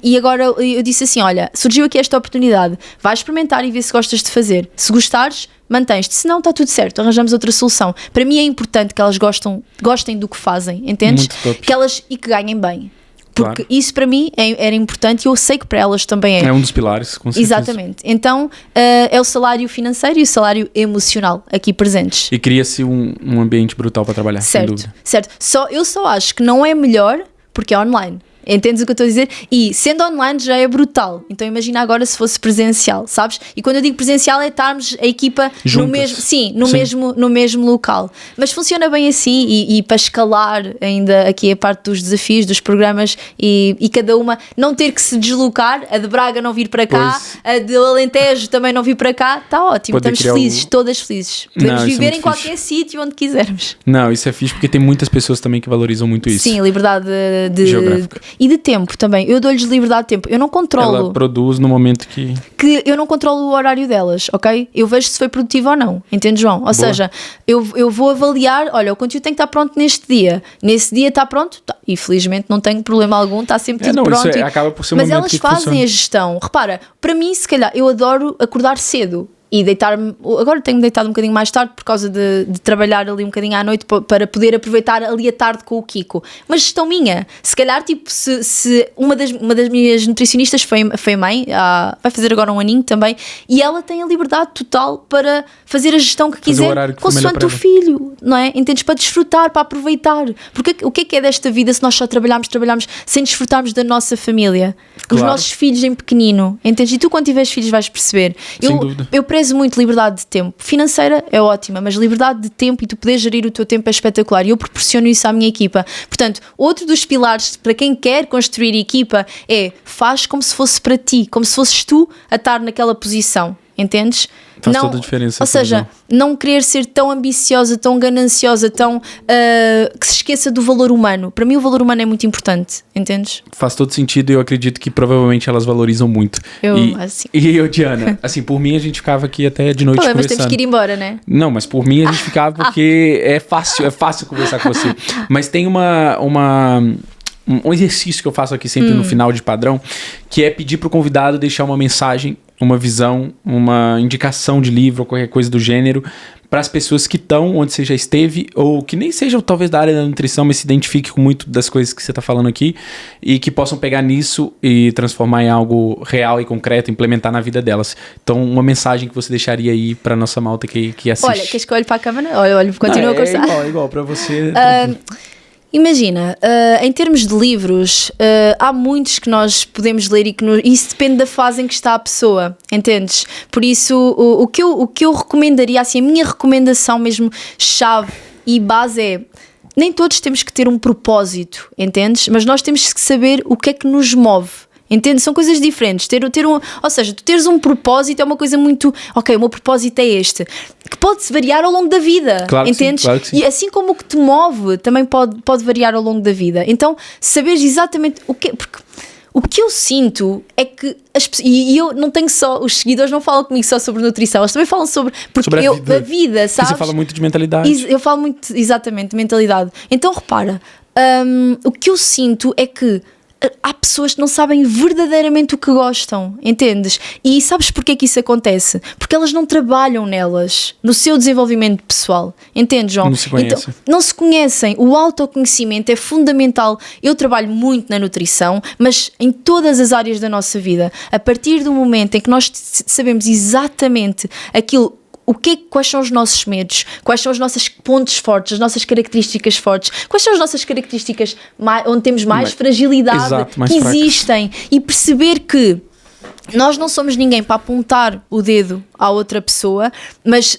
e agora eu disse assim, olha, surgiu aqui esta oportunidade, vai experimentar e ver se gostas de fazer, se gostares, mantens-te, se não está tudo certo, arranjamos outra solução. Para mim é importante que elas gostem do que fazem, entendes? Que ganhem bem. Porque Claro. isso para mim era importante e eu sei que para elas também É um dos pilares, com certeza. Exatamente. Então é o salário financeiro e o salário emocional aqui presentes. E cria-se um ambiente brutal para trabalhar, sem Certo, dúvida. certo. Eu só acho que não é melhor porque é online. Entendes o que eu estou a dizer? E sendo online já é brutal. Então imagina agora se fosse presencial, sabes? E quando eu digo presencial é estarmos a equipa Juntas. no mesmo, sim, no Sim. mesmo local. Mas funciona bem assim e para escalar ainda aqui a parte dos desafios, dos programas e cada uma não ter que se deslocar, a de Braga não vir para cá, Pois. a de Alentejo também não vir para cá, está ótimo. Poder Estamos criar felizes, todas felizes. Podemos Não, isso é viver muito em qualquer sítio onde quisermos. Não, isso é fixe porque tem muitas pessoas também que valorizam muito isso. Sim, liberdade Geográfica. e de tempo também. Eu dou-lhes liberdade de tempo. Eu não controlo. Ela produz no momento que... Eu não controlo o horário delas, ok? Eu vejo se foi produtivo ou não. Entende, João? Ou seja, eu vou avaliar, olha, o conteúdo tem que estar pronto neste dia. Nesse dia está pronto? Tá. E felizmente não tenho problema algum, está sempre tudo não, pronto. isso acaba por ser um Mas momento elas que fazem funciona. a gestão. Repara, para mim, se calhar, eu adoro acordar cedo. E deitar-me, agora tenho-me deitado um bocadinho mais tarde por causa de trabalhar ali um bocadinho à noite para poder aproveitar ali a tarde com o Kiko. Mas gestão minha, se calhar tipo se uma das minhas nutricionistas foi mãe, vai fazer agora um aninho também, e ela tem a liberdade total para fazer a gestão que Fazer o quiser, horário que for melhor consoante para o ela. filho, não é? Entendes? Para desfrutar, para aproveitar. Porque o que é desta vida se nós só trabalharmos sem desfrutarmos da nossa família? Os Claro. nossos filhos em pequenino, entendes? E tu quando tiveres filhos vais perceber. Sem dúvida. Eu prezo muito liberdade de tempo. Financeira é ótima, mas liberdade de tempo e tu poder gerir o teu tempo é espetacular. E eu proporciono isso à minha equipa. Portanto, outro dos pilares para quem quer construir equipa é faz como se fosse para ti, como se fosses tu a estar naquela posição. Entendes? Faz toda a diferença, Ou seja, essa não querer ser tão ambiciosa, tão gananciosa, tão que se esqueça do valor humano. Para mim o valor humano é muito importante, entendes? Faz todo sentido e eu acredito que provavelmente elas valorizam muito. Assim. E eu, Diana, assim, por mim a gente ficava aqui até de noite Mas conversando. temos que ir embora, né? Não, mas por mim a gente ficava porque é fácil conversar com você. Mas tem um exercício que eu faço aqui sempre no final de padrão, que é pedir pro convidado deixar uma mensagem, uma visão, uma indicação de livro ou qualquer coisa do gênero para as pessoas que estão onde você já esteve ou que nem sejam talvez da área da nutrição, mas se identifiquem com muito das coisas que você está falando aqui e que possam pegar nisso e transformar em algo real e concreto, implementar na vida delas. Então, uma mensagem que você deixaria aí para nossa malta que assiste. Olha, queres que eu olhe para a câmera? Olha, continua a conversar. É igual para você. Imagina, em termos de livros, há muitos que nós podemos ler e isso depende da fase em que está a pessoa, entendes? Por isso, o que eu recomendaria, assim, a minha recomendação mesmo chave e base é: nem todos temos que ter um propósito, entendes? Mas nós temos que saber o que é que nos move. Entende? São coisas diferentes. Ou seja, tu teres um propósito é uma coisa muito... Ok, o meu propósito é este. Que pode-se variar ao longo da vida. Claro que entendes? sim, claro que sim. E assim como o que te move também pode variar ao longo da vida. Então, saberes exatamente o que... Porque o que eu sinto é que... E eu não tenho só... Os seguidores não falam comigo só sobre nutrição. Eles também falam sobre a vida, sabes? Você fala muito de mentalidade. Eu falo muito, exatamente, de mentalidade. Então, repara, o que eu sinto é que há pessoas que não sabem verdadeiramente o que gostam, entendes? E sabes porquê que isso acontece? Porque elas não trabalham nelas, no seu desenvolvimento pessoal, entendes, João? Não se conhecem. Então, não se conhecem. O autoconhecimento é fundamental. Eu trabalho muito na nutrição, mas em todas as áreas da nossa vida. A partir do momento em que nós sabemos exatamente aquilo, quais são os nossos medos, quais são os nossos pontos fortes, as nossas características fortes, quais são as nossas características onde temos mais fragilidade, exato, mais que existem, e perceber que nós não somos ninguém para apontar o dedo à outra pessoa, mas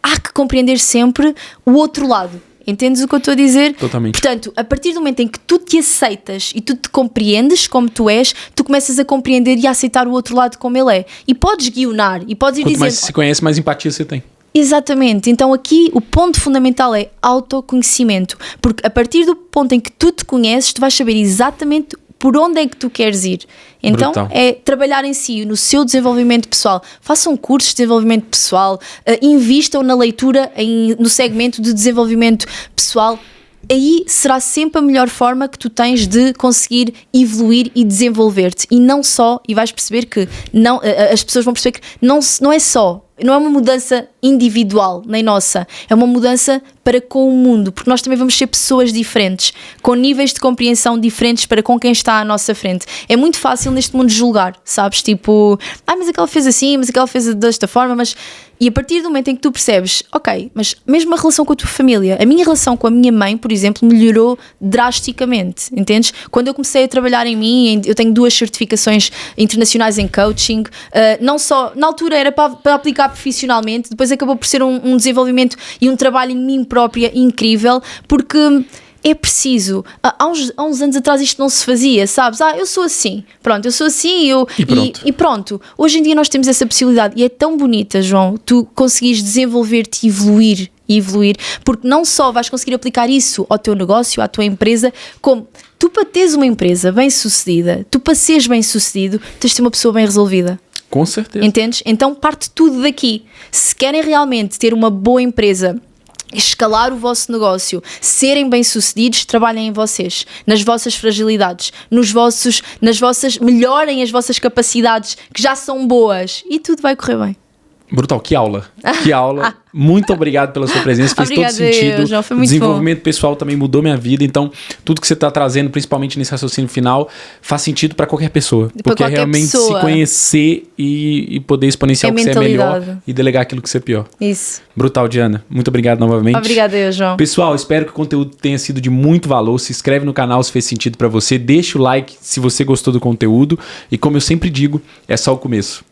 há que compreender sempre o outro lado. Entendes o que eu estou a dizer? Totalmente. Portanto, a partir do momento em que tu te aceitas e tu te compreendes como tu és, tu começas a compreender e a aceitar o outro lado como ele é. E podes guionar e podes ir Quanto dizendo... mais se conhece, mais empatia você tem. Exatamente. Então aqui o ponto fundamental é autoconhecimento. Porque a partir do ponto em que tu te conheces, tu vais saber exatamente por onde é que tu queres ir. Então, Brutal. é trabalhar em si, no seu desenvolvimento pessoal. Façam cursos de desenvolvimento pessoal, invistam na leitura no segmento de desenvolvimento pessoal. Aí será sempre a melhor forma que tu tens de conseguir evoluir e desenvolver-te. E não só, e vais perceber que não, as pessoas vão perceber que não é só não é uma mudança individual, nem nossa, é uma mudança para com o mundo, porque nós também vamos ser pessoas diferentes, com níveis de compreensão diferentes para com quem está à nossa frente. É muito fácil neste mundo julgar, sabes? Tipo, mas aquela fez assim, mas aquela fez desta forma, mas... E a partir do momento em que tu percebes, ok, mas mesmo a relação com a tua família, a minha relação com a minha mãe, por exemplo, melhorou drasticamente, entendes? Quando eu comecei a trabalhar em mim, eu tenho 2 certificações internacionais em coaching, não só, na altura era para aplicar profissionalmente, depois acabou por ser um desenvolvimento e um trabalho em mim própria incrível, porque... É preciso, há uns anos atrás isto não se fazia, sabes? Eu sou assim, pronto, eu sou assim e pronto. Hoje em dia nós temos essa possibilidade e é tão bonita, João, tu conseguires desenvolver-te e evoluir, porque não só vais conseguir aplicar isso ao teu negócio, à tua empresa, como tu para teres uma empresa bem sucedida, tu para seres bem sucedido, tens de ter uma pessoa bem resolvida. Com certeza. Entendes? Então parte tudo daqui. Se querem realmente ter uma boa empresa, escalar o vosso negócio, serem bem-sucedidos, trabalhem em vocês, nas vossas fragilidades, melhorem as vossas capacidades, que já são boas, e tudo vai correr bem. Brutal, que aula. Que aula. Muito obrigado pela sua presença, fez todo sentido. João, foi muito desenvolvimento bom. pessoal também mudou minha vida, então tudo que você está trazendo, principalmente nesse raciocínio final, faz sentido para qualquer pessoa. Porque é realmente se conhecer e poder exponenciar o que você é melhor e delegar aquilo que você é pior. Isso. Brutal, Diana. Muito obrigado novamente. Obrigada, João. Pessoal, espero que o conteúdo tenha sido de muito valor. Se inscreve no canal se fez sentido para você. Deixa o like se você gostou do conteúdo. E como eu sempre digo, é só o começo.